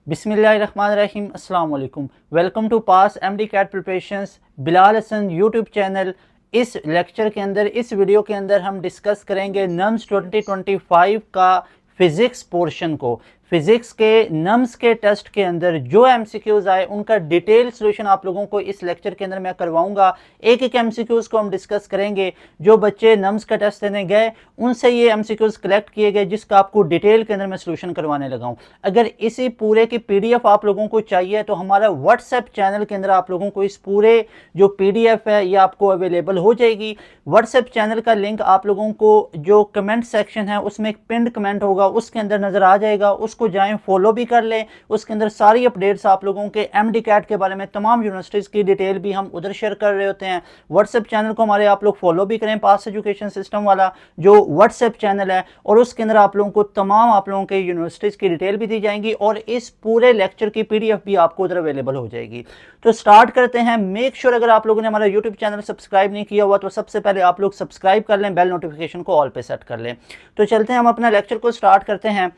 बिस्मिल्लाहिर्रहमानिर्रहीम अस्सलाम वालेकुम। Welcome to pass MD CAT preparations Bilal Hasan YouTube channel. इस लेक्चर के अंदर, इस वीडियो के अंदर हम डिस्कस करेंगे नम्स 2025 का फिज़िक्स पोर्शन को। फिज़िक्स के नम्स के टेस्ट के अंदर जो एमसीक्यूज़ आए उनका डिटेल सॉल्यूशन आप लोगों को इस लेक्चर के अंदर मैं करवाऊंगा। एक एक एमसीक्यूज़ को हम डिस्कस करेंगे। जो बच्चे नम्स का टेस्ट देने गए उनसे ये एमसीक्यूज़ कलेक्ट किए गए जिसका आपको डिटेल के अंदर मैं सॉल्यूशन करवाने लगा हूँ। अगर इसी पूरे की पीडीएफ आप लोगों को चाहिए तो हमारा व्हाट्सएप चैनल के अंदर आप लोगों को इस पूरे जो पीडीएफ है ये आपको अवेलेबल हो जाएगी। व्हाट्सएप चैनल का लिंक आप लोगों को जो कमेंट सेक्शन है उसमें एक पिंड कमेंट होगा उसके अंदर नजर आ जाएगा, उसको जाएं फॉलो भी कर लें। उसके अंदर सारी अपडेट्स आप लोगों के एमडी कैट के बारे में तमाम यूनिवर्सिटीज की डिटेल भी हम उधर शेयर कर रहे होते हैं। व्हाट्सएप चैनल को हमारे आप लोग फॉलो भी करें, पास एजुकेशन सिस्टम वाला जो व्हाट्सएप चैनल है, और उसके अंदर आप लोगों को तमाम आप लोगों के यूनिवर्सिटीज की डिटेल भी दी जाएंगी और इस पूरे लेक्चर की पीडीएफ भी आपको उधर अवेलेबल हो जाएगी। तो स्टार्ट करते हैं। मेक श्योर अगर आप लोगों ने हमारा यूट्यूब चैनल सब्सक्राइब नहीं किया हुआ तो सबसे पहले आप लोग सब्सक्राइब कर लें, बेल नोटिफिकेशन को ऑल पे सेट कर लें। तो चलते हैं, हम अपना लेक्चर को स्टार्ट करते हैं।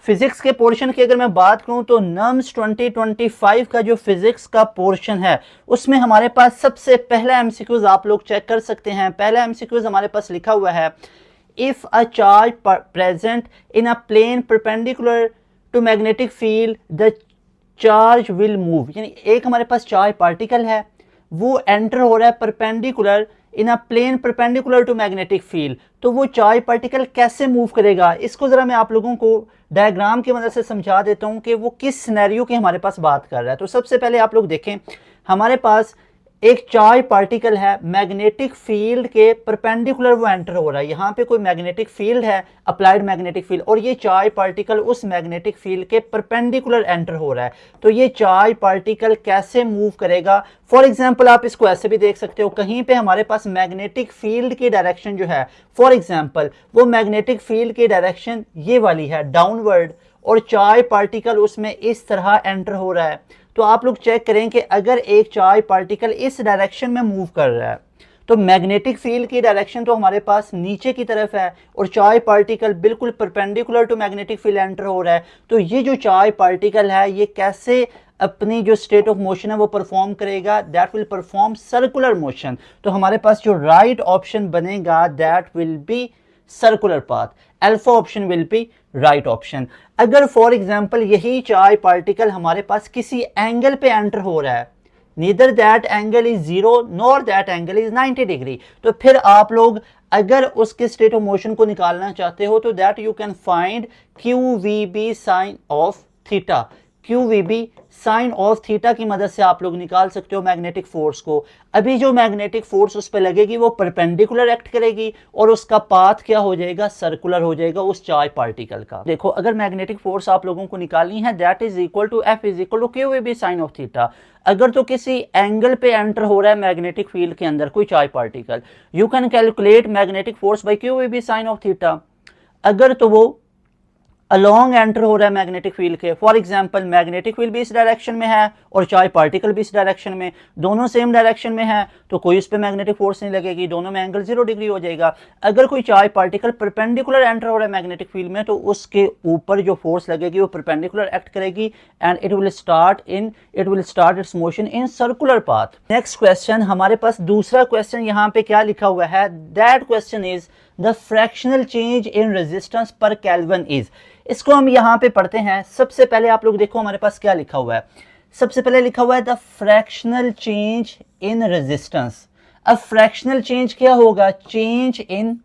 फिजिक्स के पोर्शन की अगर मैं बात करूं तो नम्स 2025 का जो फिजिक्स का पोर्शन है उसमें हमारे पास सबसे पहला एमसीक्यूज आप लोग चेक कर सकते हैं। पहला एमसीक्यूज हमारे पास लिखा हुआ है, if a charge present in a plane perpendicular to magnetic field the charge will move. यानी एक हमारे पास चार्ज पार्टिकल है, वो एंटर हो रहा है perpendicular in a plane perpendicular to magnetic field, तो वो चार्ज पार्टिकल कैसे मूव करेगा इसको जरा मैं आप लोगों को डायग्राम की मदद से समझा देता हूं कि वो किस सिनेरियो की हमारे पास बात कर रहा है। तो सबसे पहले आप लोग देखें, हमारे पास एक चार्ज पार्टिकल है, मैग्नेटिक फील्ड के परपेंडिकुलर वो एंटर हो रहा है। यहाँ पे कोई मैग्नेटिक फील्ड है, अप्लाइड मैग्नेटिक फील्ड, और ये चार्ज पार्टिकल उस मैग्नेटिक फील्ड के परपेंडिकुलर एंटर हो रहा है। तो ये चार्ज पार्टिकल कैसे मूव करेगा? फॉर एग्जाम्पल आप इसको ऐसे भी देख सकते हो, कहीं पे हमारे पास मैग्नेटिक फील्ड की डायरेक्शन जो है, फॉर एग्जाम्पल वो मैग्नेटिक फील्ड की डायरेक्शन ये वाली है डाउनवर्ड, और चार्ज पार्टिकल उसमें इस तरह एंटर हो रहा है। तो आप लोग चेक करें कि अगर एक चार्ज पार्टिकल इस डायरेक्शन में मूव कर रहा है तो मैग्नेटिक फील्ड की डायरेक्शन तो हमारे पास नीचे की तरफ है और चार्ज पार्टिकल बिल्कुल perpendicular to magnetic field enter हो रहा है। तो ये जो चार्ज पार्टिकल है ये कैसे अपनी जो स्टेट ऑफ मोशन है वो परफॉर्म करेगा? That will perform circular motion. तो हमारे पास जो राइट ऑप्शन बनेगा that will B circular path. Alpha option will be right option. अगर फॉर एग्जांपल यही चार्ज पार्टिकल हमारे पास किसी एंगल पे एंटर हो रहा है, neither that angle is 0 nor that angle is 90 degree, तो फिर आप लोग अगर उसके स्टेट ऑफ मोशन को निकालना चाहते हो तो that you can find q v B sine of theta. Q v B sine of theta की मदद से आप लोग निकाल सकते हो मैग्नेटिक फोर्स को। अभी जो मैग्नेटिक फोर्स उस पर लगेगी वो परपेंडिकुलर एक्ट करेगी और उसका पाथ क्या हो जाएगा? सर्कुलर हो जाएगा उस चार्ज पार्टिकल का। देखो, अगर मैग्नेटिक फोर्स आप लोगों को निकालनी है that is equal to F is equal to q v B sine of theta. अगर तो किसी एंगल पे एंटर हो रहा है मैग्नेटिक फील्ड के अंदर कोई charge particle, you can calculate magnetic force by q v B sine of theta. अगर तो वो अलोंग एंटर हो रहा है मैग्नेटिक फील्ड के, फॉर एग्जांपल मैग्नेटिक फील्ड भी इस डायरेक्शन में है और चार्ज पार्टिकल भी इस डायरेक्शन में, दोनों सेम डायरेक्शन में है तो कोई उस पर मैग्नेटिक फोर्स नहीं लगेगी, दोनों में एंगल 0 डिग्री हो जाएगा। अगर कोई चार्ज पार्टिकल परपेंडिकुलर एंटर हो रहा है मैग्नेटिक फील्ड में तो उसके ऊपर जो फोर्स लगेगी वो परपेंडिकुलर एक्ट करेगी and it will start it's motion in circular path. Next question, हमारे पास दूसरा क्वेश्चन यहाँ पे क्या लिखा हुआ है? That question is the fractional change in resistance पर केल्विन इज। इसको हम यहाँ पे पढ़ते हैं। सबसे पहले आप लोग देखो हमारे पास क्या लिखा हुआ है। सबसे पहले लिखा हुआ है the fractional change in resistance. अब फ्रैक्शनल चेंज क्या होगा? चेंज इन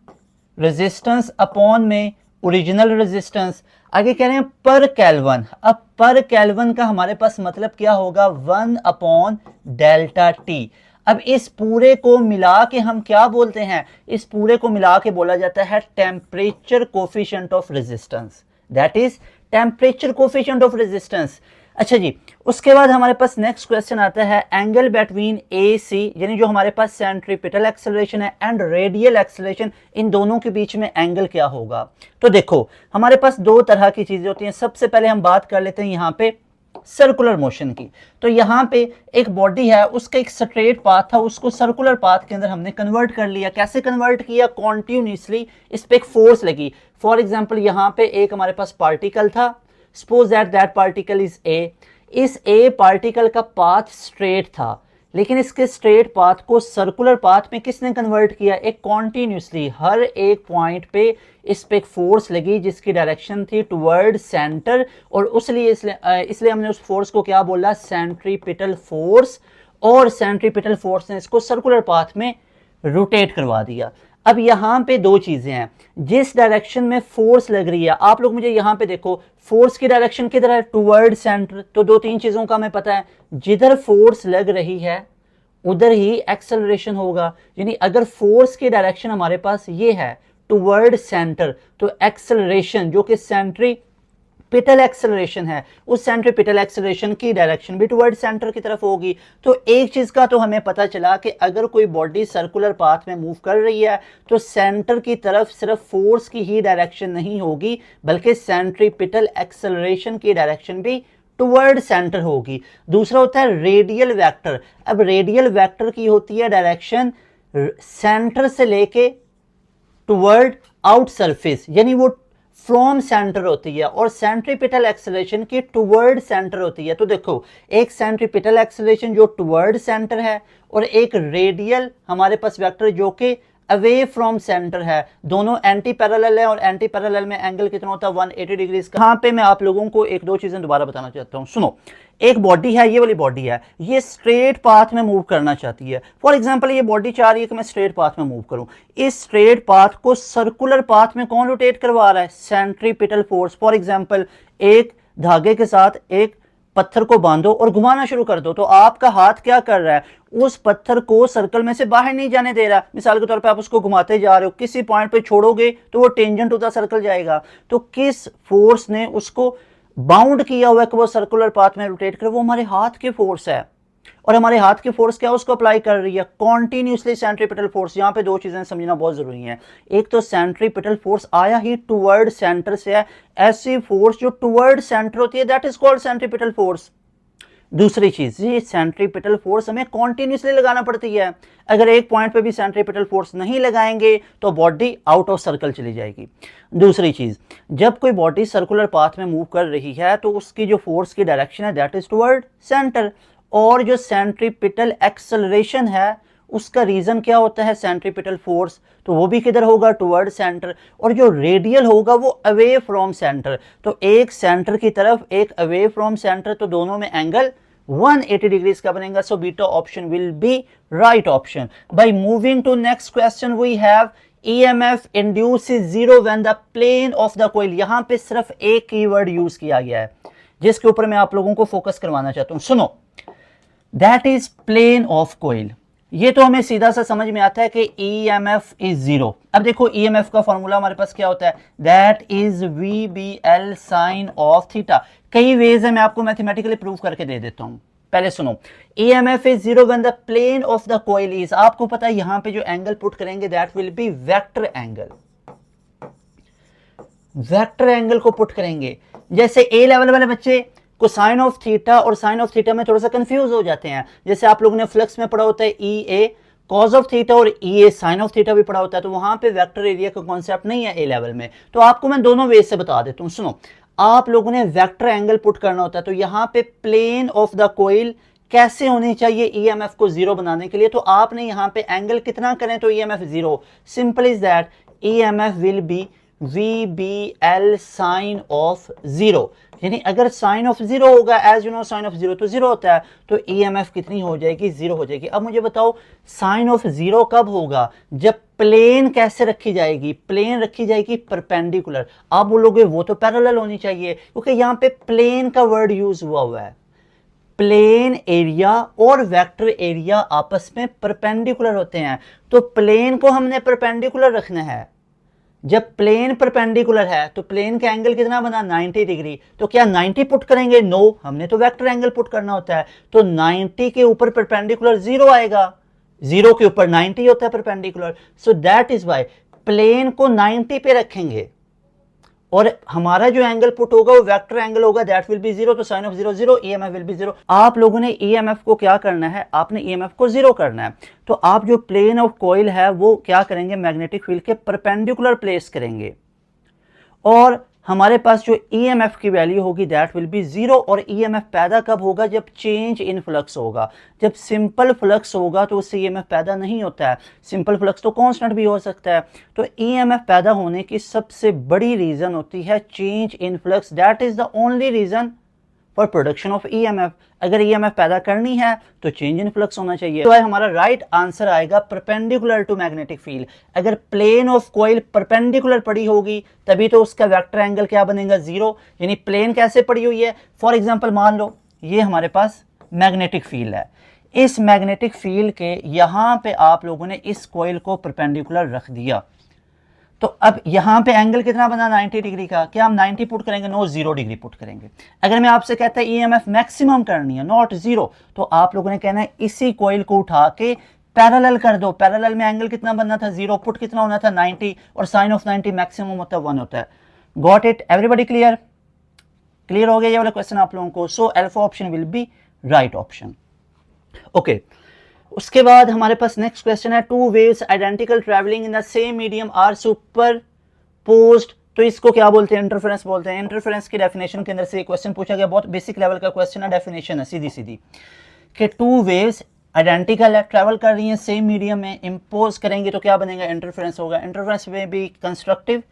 रेजिस्टेंस अपॉन में ओरिजिनल रेजिस्टेंस। आगे कह रहे हैं पर केल्विन। अब पर केल्विन का हमारे पास मतलब क्या होगा? 1 अपॉन डेल्टा टी। अब इस पूरे को मिला के हम क्या बोलते हैं? इस पूरे को मिला के बोला जाता है temperature coefficient of resistance. That is temperature coefficient of resistance. अच्छा जी, उसके बाद हमारे पास नेक्स्ट क्वेश्चन आता है एंगल बिटवीन ए सी, यानी जो हमारे पास सेंट्रीपिटल एक्सेलरेशन है एंड रेडियल एक्सेलरेशन, इन दोनों के बीच में एंगल क्या होगा? तो देखो हमारे पास दो तरह की चीजें होती हैं। सबसे पहले हम बात कर लेते हैं यहाँ पे सर्कुलर मोशन की। तो यहाँ पे एक बॉडी है, उसका एक स्ट्रेट पाथ था, उसको सर्कुलर पाथ के अंदर हमने कन्वर्ट कर लिया। कैसे कन्वर्ट किया? कॉन्टिन्यूसली इस पे एक फोर्स लगी। फॉर एग्जांपल यहाँ पे एक हमारे पास पार्टिकल था, suppose that that particle is a, इस ए पार्टिकल का पाथ स्ट्रेट था, लेकिन इसके स्ट्रेट पाथ को सर्कुलर पाथ में किसने कन्वर्ट किया, एक कॉन्टिन्यूसली हर एक पॉइंट पे इस पे एक फोर्स लगी जिसकी डायरेक्शन थी टुवर्ड सेंटर, और इसलिए हमने उस फोर्स को क्या बोला, सेंट्रीपिटल फोर्स, और सेंट्रीपिटल फोर्स ने इसको सर्कुलर पाथ में रोटेट करवा दिया। अब यहाँ पे दो चीजें हैं, जिस डायरेक्शन में फोर्स लग रही है, आप लोग मुझे यहाँ पे देखो, फोर्स की डायरेक्शन किधर है, टुवर्ड सेंटर, तो दो तीन चीजों का हमें पता है, जिधर फोर्स लग रही है उधर ही एक्सेलरेशन होगा, यानी अगर फोर्स की डायरेक्शन हमारे पास ये है टुवर्ड सेंटर, तो एक्सेलरेशन जो कि सेंट्रीपिटल एक्सेलरेशन है, उस सेंट्रीपिटल एक्सेलरेशन की डायरेक्शन भी टुवर्ड सेंटर की तरफ होगी। तो एक चीज का तो हमें पता चला कि अगर कोई बॉडी सर्कुलर पाथ में मूव कर रही है तो सेंटर की तरफ सिर्फ फोर्स की ही डायरेक्शन नहीं होगी, बल्कि सेंट्रीपिटल एक्सेलरेशन की डायरेक्शन भी टुवर्ड सेंटर होगी। दूसरा होता है रेडियल वेक्टर। अब रेडियल वेक्टर की होती है डायरेक्शन सेंटर से लेके टुवर्ड आउट सरफेस, यानी वो फ्रॉम सेंटर होती है, और सेंट्रीपिटल एक्सेलरेशन की टुवर्ड सेंटर होती है। तो देखो, एक सेंट्रीपिटल एक्सेलरेशन जो टुवर्ड सेंटर है, और एक रेडियल हमारे पास वेक्टर जो कि अवे फ्रॉम सेंटर है, दोनों एंटी पैरेलल है, और एंटी पैरेलल में एंगल कितना होता है, 180 डिग्री का। यहाँ पे मैं आप लोगों को एक दो चीजें दोबारा बताना चाहता हूँ। सुनो, एक बॉडी है, ये वाली बॉडी है, ये स्ट्रेट पाथ में मूव करना चाहती है। फॉर एग्जांपल ये बॉडी चाह रही है कि मैं स्ट्रेट पाथ में मूव करूं, इस स्ट्रेट पाथ को सर्कुलर पाथ में कौन रोटेट करवा रहा है, सेंट्रीपिटल फोर्स। फॉर एग्जांपल एक धागे के साथ एक पत्थर को बांधो और घुमाना शुरू कर दो, तो आपका हाथ क्या कर रहा है, उस पत्थर को सर्कल में से बाहर नहीं जाने दे रहा। मिसाल के तौर पे आप उसको घुमाते जा रहे हो, किसी पॉइंट पे छोड़ोगे तो वो टेंजेंट टू द सर्कल जाएगा, तो किस फोर्स ने उसको बाउंड किया हुआ है कि वो सर्कुलर पाथ में रोटेट करे, वो हमारे हाथ की फोर्स है। और हमारे हाथ की फोर्स क्या उसको अप्लाई कर रही है, कॉन्टिन्यूसली सेंट्रीपिटल फोर्स। यहां पे दो चीजें समझना बहुत जरूरी है, एक तो सेंट्रीपिटल फोर्स आया ही टुवर्ड सेंटर से है, ऐसी फोर्स जो टुवर्ड सेंटर होती है that is called centripetal force. दूसरी चीज, ये सेंट्रीपिटल फोर्स हमें कॉन्टिन्यूसली लगाना पड़ती है, अगर एक पॉइंट पे भी सेंट्रीपिटल फोर्स नहीं लगाएंगे तो बॉडी आउट ऑफ सर्कल चली जाएगी। दूसरी चीज, जब कोई बॉडी सर्कुलर पाथ में मूव कर रही है तो उसकी जो फोर्स की डायरेक्शन है दैट इज टुवर्ड सेंटर, और जो सेंट्रीपिटल एक्सेलरेशन है उसका रीजन क्या होता है, सेंट्रीपिटल फोर्स, तो वो भी किधर होगा, टुवर्ड सेंटर, और जो रेडियल होगा वो अवे फ्रॉम सेंटर, तो एक सेंटर की तरफ एक अवे फ्रॉम सेंटर, तो दोनों में एंगल 180 डिग्रीज का बनेगा। So beta option will be right option. By moving to next question we have EMF induces zero when the plane of the coil। यहां पे सिर्फ एक कीवर्ड यूज किया गया है जिसके ऊपर मैं आप लोगों को फोकस करवाना चाहता हूं। सुनो, that is plane of coil. ये तो हमें सीधा सा समझ में आता है कि EMF इज जीरो। अब देखो EMF का फॉर्मूला हमारे पास क्या होता है, that is VBL sine of theta. कई वेज है, मैं आपको मैथमेटिकली प्रूव करके दे देता हूं। पहले सुनो, EMF is zero when the plane of the coil is, आपको पता है यहां पे जो एंगल पुट करेंगे that will be vector angle. Vector angle को पुट करेंगे। जैसे ए लेवल वाले बच्चे को साइन ऑफ थीटा और साइन ऑफ थीटा में थोड़ा सा कंफ्यूज हो जाते हैं। जैसे आप लोगों ने फ्लक्स में पढ़ा होता है EA कॉज ऑफ थीटा और EA साइन ऑफ थीटा भी पढ़ा होता है, तो वहां पे वेक्टर एरिया का कॉन्सेप्ट नहीं है ए लेवल में। तो आपको मैं दोनों वे से बता देता हूं। सुनो, आप लोगों ने वेक्टर एंगल पुट करना होता है, तो यहां पे प्लेन ऑफ द कोयल कैसे होनी चाहिए EMF को जीरो बनाने के लिए, तो आपने यहां पे एंगल कितना करें तो EMF zero. Simple is that, EMF will be VBL sine of zero, यानी अगर साइन ऑफ जीरो होगा, as you know sine of zero तो जीरो होता है, तो EMF कितनी हो जाएगी, जीरो हो जाएगी। अब मुझे बताओ साइन ऑफ जीरो कब होगा, जब प्लेन कैसे रखी जाएगी, प्लेन रखी जाएगी परपेंडिकुलर। आप बोलोगे वो तो पैरेलल होनी चाहिए, क्योंकि यहां पे प्लेन का वर्ड यूज हुआ है। प्लेन एरिया और वेक्टर एरिया आपस में परपेंडिकुलर होते हैं, तो प्लेन को हमने परपेंडिकुलर रखना है। जब प्लेन परपेंडिकुलर है तो प्लेन का एंगल कितना बना, 90 डिग्री। तो क्या 90 पुट करेंगे, नो, हमने तो वेक्टर एंगल पुट करना होता है। तो 90 के ऊपर परपेंडिकुलर जीरो आएगा, जीरो के ऊपर 90 होता है perpendicular. So that is why plane को 90 पे रखेंगे और हमारा जो एंगल पुट होगा वो वेक्टर एंगल होगा, दैट विल बी जीरो। तो sine of zero zero, EMF will be zero. आप लोगों ने EMF को क्या करना है, आपने EMF को जीरो करना है। तो आप जो प्लेन ऑफ कॉइल है वो क्या करेंगे, मैग्नेटिक फील्ड के परपेंडिकुलर प्लेस करेंगे, और हमारे पास जो EMF की वैल्यू होगी दैट विल बी 0। और EMF पैदा कब होगा? जब चेंज इन फ्लक्स होगा। जब सिंपल फ्लक्स होगा तो उससे EMF पैदा नहीं होता है। सिंपल फ्लक्स तो कांस्टेंट भी हो सकता है। तो EMF पैदा होने की सबसे बड़ी रीज़न होती है change in flux. That is the only reason for production of EMF। अगर EMF पैदा करनी है तो चेंज इन फ्लक्स होना चाहिए। तो हमारा राइट आंसर आएगा परपेंडिकुलर टू मैग्नेटिक फील्ड। अगर प्लेन ऑफ कॉइल परपेंडिकुलर पड़ी होगी तभी तो उसका वेक्टर एंगल क्या बनेगा? 0। यानी प्लेन कैसे पड़ी हुई है? फॉर एग्जांपल मान लो ये हमारे पास मैग्नेटिक फील्ड है। इस मैग्नेटिक फील्ड के यहां पे आप लोगों ने इस कॉइल को परपेंडिकुलर रख दिया, तो अब यहां पे एंगल कितना बना? 90 डिग्री का। क्या हम 90 पुट करेंगे? नो, 0 डिग्री पुट करेंगे। अगर मैं आपसे कहता है EMF मैक्सिमम करनी है, नॉट 0, तो आप लोगों ने कहना है इसी कॉइल को उठा के पैरेलल कर दो। पैरेलल में एंगल कितना बनना था? 0। पुट कितना होना था? 90। और साइन ऑफ 90 मैक्सिमम होता है 1 होता है। Got it? Everybody clear? Clear हो गया ये वाला क्वेश्चन आप लोगों को? So alpha option will be right option. Okay, उसके बाद हमारे पास नेक्स्ट क्वेश्चन है, two waves identical travelling in the same medium are superposed. तो इसको क्या बोलते हैं? इंटरफेरेंस बोलते हैं। इंटरफेरेंस की डेफिनेशन के अंदर से क्वेश्चन पूछा गया, बहुत बेसिक लेवल का क्वेश्चन है, डेफिनेशन है सीधी सीधी कि टू वेव्स आइडेंटिकल है, ट्रैवल कर रही हैं सेम मीडियम में, इंपोज करेंगे तो क्या बनेगा? इंटरफेरेंस होगा। इंटरफेरेंस में भी कंस्ट्रक्टिव,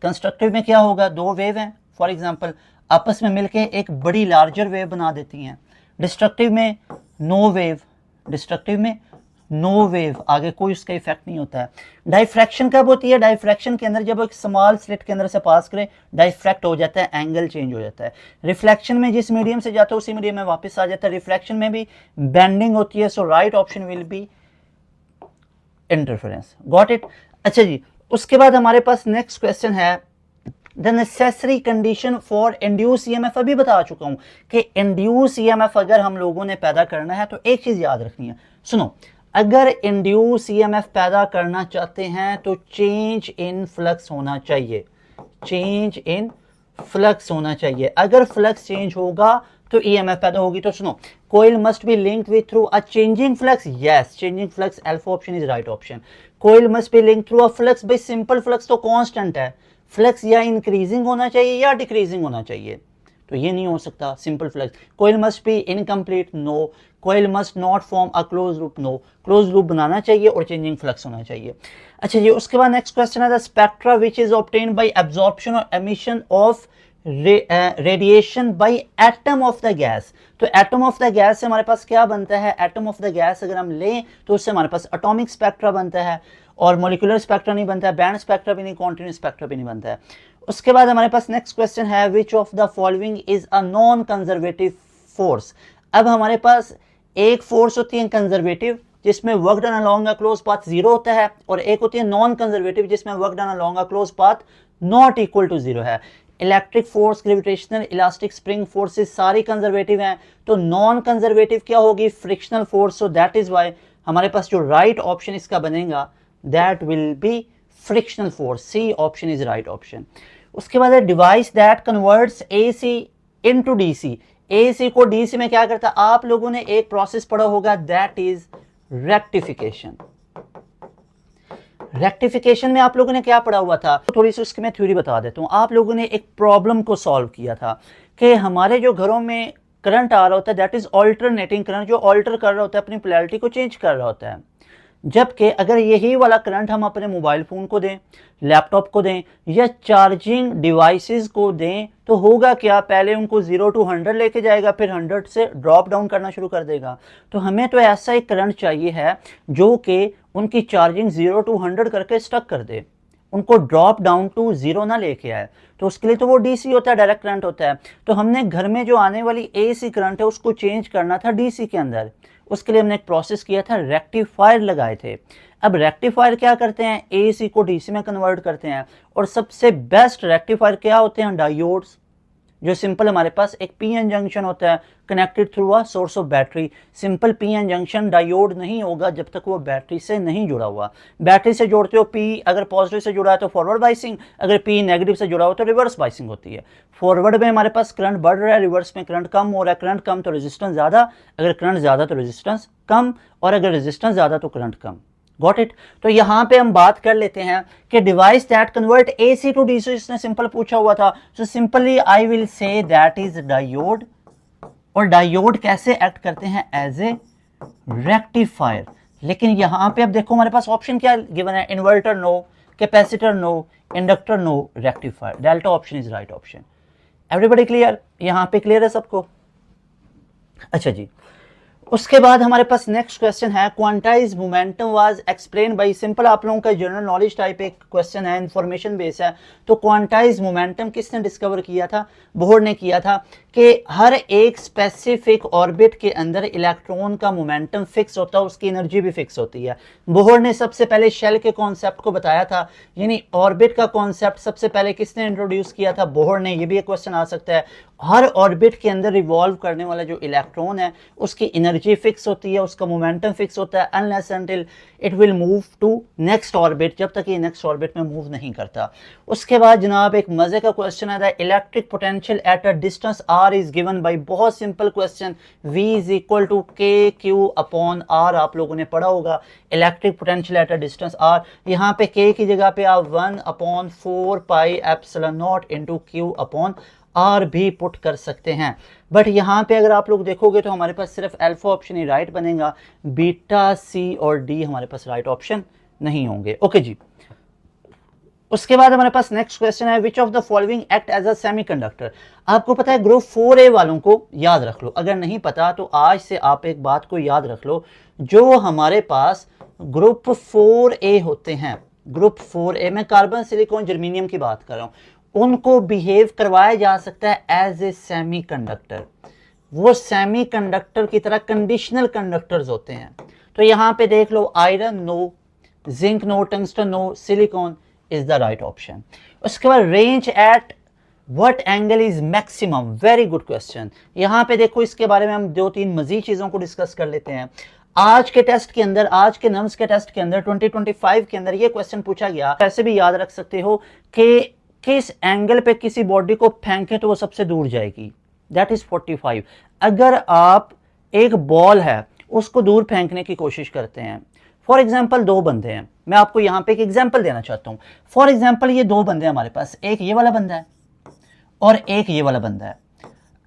कंस्ट्रक्टिव में क्या होगा? दो वेव हैं फॉर एग्जांपल, आपस में मिलके एक बड़ी लार्जर वेव बना देती हैं। डिस्ट्रक्टिव में नो वेव, डिस्ट्रक्टिव में नो वेव, आगे कोई उसका इफेक्ट नहीं होता है। डाइफ्रैक्शन कब होती है? डाइफ्रैक्शन के अंदर जब एक स्मॉल स्लिट के अंदर से पास करे डाइफ्रैक्ट हो जाता है, एंगल चेंज हो जाता है। रिफ्लेक्शन में जिस मीडियम से जाता है उसी मीडियम में वापस आ जाता है। रिफ्लेक्शन में भी बेंडिंग होती है। So right option will be interference. Got it? अच्छा जी, उसके बाद हमारे पास नेक्स्ट क्वेश्चन है, the necessary condition for induce EMF। अभी बता चुका हूं कि इंड्यूस EMF अगर हम लोगों ने पैदा करना है तो एक चीज याद रखनी है, सुनो, अगर इंड्यूस EMF पैदा करना चाहते हैं तो चेंज इन फ्लक्स होना चाहिए। चेंज इन फ्लक्स होना चाहिए। अगर फ्लक्स चेंज होगा तो EMF पैदा होगी। तो सुनो, coil must be linked with through a changing flux. Yes, changing flux, alpha option is right option. Coil must be linked through a flux. भाई सिंपल फ्लक्स तो कांस्टेंट है, फ्लक्स या इंक्रीजिंग होना चाहिए या डिक्रीजिंग होना चाहिए, तो ये नहीं हो सकता simple flux. Coil must be incomplete, no. Coil must not form a close loop, no. Close loop बनाना चाहिए और चेंजिंग फ्लक्स होना चाहिए। अच्छा जी, उसके बाद नेक्स्ट क्वेश्चन है, the spectra which is obtained by absorption और emission of radiation by atom of the gas. तो एटम ऑफ द गैस से हमारे पास क्या बनता है? एटम ऑफ द गैस अगर हम लें तो उससे हमारे पास एटॉमिक स्पेक्ट्रा बनता है, और मॉलिक्यूलर स्पेक्ट्रा नहीं बनता है, बैंड स्पेक्ट्रा भी नहीं, कॉन्टिन्यूस स्पेक्ट्रा भी नहीं बनता है। उसके बाद हमारे पास नेक्स्ट क्वेश्चन है, which of the following is a non conservative force. अब हमारे पास एक फोर्स होती है कंजर्वेटिव जिसमें work done along a close path 0 होता है, और एक होती है नॉन कंजर्वेटिव जिसमें work done along a close path not equal to 0 है। Electric force, gravitational, elastic, spring forces सारी कंजर्वेटिव हैं। तो नॉन कंजर्वेटिव क्या होगी? Frictional force. So that is why हमारे पास जो राइट ऑप्शन इसका बनेगा that will be frictional force. C option is right option. उसके बाद है device that converts AC into DC। AC को DC में क्या करता है? आप लोगों ने एक प्रोसेस पढ़ा होगा, दैट इज रेक्टिफिकेशन। रेक्टिफिकेशन में आप लोगों ने क्या पढ़ा हुआ था? थोड़ी सी उसकी मैं थ्योरी बता देता हूं। आप लोगों ने एक प्रॉब्लम को सॉल्व किया था कि हमारे जो घरों में करंट आ रहा होता है दैट इज ऑल्टरनेटिंग करंट, जो ऑल्टर कर रहा होता है, अपनी पोलैरिटी को चेंज कर रहा होता है। जबकि अगर यही वाला करंट हम अपने मोबाइल फ़ोन को दें, लैपटॉप को दें या चार्जिंग डिवाइसेस को दें तो होगा क्या? पहले उनको 0 to 100 लेके जाएगा, फिर 100 से ड्रॉप डाउन करना शुरू कर देगा। तो हमें तो ऐसा एक करंट चाहिए है जो कि उनकी चार्जिंग 0 to 100 करके स्टक कर दे, उनको ड्रॉप डाउन टू 0 ना लेके आए। तो उसके लिए तो वो DC होता है, डायरेक्ट करंट होता है। तो हमने घर में जो आने वाली AC करंट है उसको चेंज करना था DC के अंदर। उसके लिए हमने एक प्रोसेस किया था, रेक्टिफायर लगाए थे। अब रेक्टिफायर क्या करते हैं? AC को DC में कन्वर्ट करते हैं। और सबसे बेस्ट रेक्टिफायर क्या होते हैं? डायोड्स, जो सिंपल हमारे पास एक PN जंक्शन होता है connected through a source of battery. Simple PN junction diode नहीं होगा जब तक वो बैटरी से नहीं जुड़ा हुआ। बैटरी से जोड़ते हो, P अगर पॉजिटिव से जुड़ा है तो फॉरवर्ड बाइसिंग, अगर P नेगेटिव से जुड़ा हो तो रिवर्स बाइसिंग होती है। फॉरवर्ड में हमारे पास करंट बढ़ रहा है, रिवर्स में करंट कम हो रहा है। करंट कम तो रेजिस्टेंस ज़्यादा, अगर करंट ज़्यादा तो रेजिस्टेंस कम, और अगर रेजिस्टेंस ज़्यादा तो करंट कम। Got it. तो यहां पे हम बात कर लेते हैं कि device that convert AC to DC, इसने सिंपल पूछा हुआ था, so simply I will say that is diode. और डायोड कैसे एक्ट करते हैं? As a rectifier. लेकिन यहां पे अब देखो हमारे पास ऑप्शन क्या गिवन है, inverter no, capacitor no, inductor no, rectifier. Delta option is right option. Everybody clear? यहां पे क्लियर है सबको? अच्छा जी, उसके बाद हमारे पास नेक्स्ट क्वेश्चन है, quantize momentum was explain by, simple आप लोगों का जनरल नॉलेज टाइप एक क्वेश्चन है, इंफॉर्मेशन बेस है। तो क्वांटाइज मोमेंटम किसने डिस्कवर किया था? बोहर ने किया था कि हर एक स्पेसिफिक ऑर्बिट के अंदर इलेक्ट्रॉन का मोमेंटम फिक्स होता है, उसकी एनर्जी भी फिक्स होती है। बोहर ने सबसे पहले शेल के कॉन्सेप्ट को बताया था, यानी ऑर्बिट का कॉन्सेप्ट सबसे पहले किसने इंट्रोड्यूस किया था? बोहर ने। ये भी एक क्वेश्चन आ सकता है। हर ऑर्बिट के अंदर रिवॉल्व करने वाला जो इलेक्ट्रॉन है उसकी एनर्जी फिक्स होती है, उसका मोमेंटम फिक्स होता है, unless until it will move to next orbit, जब तक ये नेक्स्ट ऑर्बिट में मूव नहीं करता। उसके बाद जनाब एक मजे का क्वेश्चन आता है, electric potential at a distance R is given by, बहुत simple question, V is equal to K Q upon R. आप लोगों ने पढ़ा होगा electric potential at a distance R. यहाँ पे के की जगह पे आप 1/4 pi epsilon naught into Q upon R भी पुट कर सकते हैं। बट यहाँ पे अगर आप लोग देखोगे तो हमारे पास सिर्फ अल्फा ऑप्शन ही राइट बनेगा, बीटा, सी और डी हमारे पास राइट ऑप्शन नहीं होंगे। ओके जी, उसके बाद हमारे पास नेक्स्ट क्वेश्चन है, which of the following act as a semiconductor. आपको पता है ग्रुप 4A वालों को याद रख लो, अगर नहीं पता तो आज से आप एक बात को याद रख लो, जो हमारे पास ग्रुप 4A होते हैं, ग्रुप 4A में कार्बन, सिलिकॉन, जर्मेनियम की बात कर रहा हूं, उनको बिहेव करवाया जा सकता है एज ए सेमीकंडक्टर। वो सेमीकंडक्टर की तरह कंडीशनल कंडक्टर्स होते हैं। तो यहां पे देख लो, iron no, zinc no, tungsten no, silicon is the right option. उसके बाद range at what angle is maximum, very good question. यहां पे देखो इसके बारे में हम 2-3 मजीद चीजों को डिस्कस कर लेते हैं। आज के टेस्ट के अंदर, आज के नम्स के टेस्ट के अंदर 2025 के अंदर ये क्वेश्चन पूछा गया, ऐसे भी याद रख सकते हो कि किस एंगल पे किसी बॉडी को फेंके तो वो सबसे दूर जाएगी, दैट इज 45। अगर आप एक बॉल है उसको दूर फेंकने की कोशिश करते हैं, फॉर एग्जाम्पल 2 बंदे हैं, मैं आपको यहां पे एक एग्जाम्पल देना चाहता हूं। फॉर एग्जाम्पल ये 2 बंदे हमारे पास, एक ये वाला बंदा है और एक ये वाला बंदा है।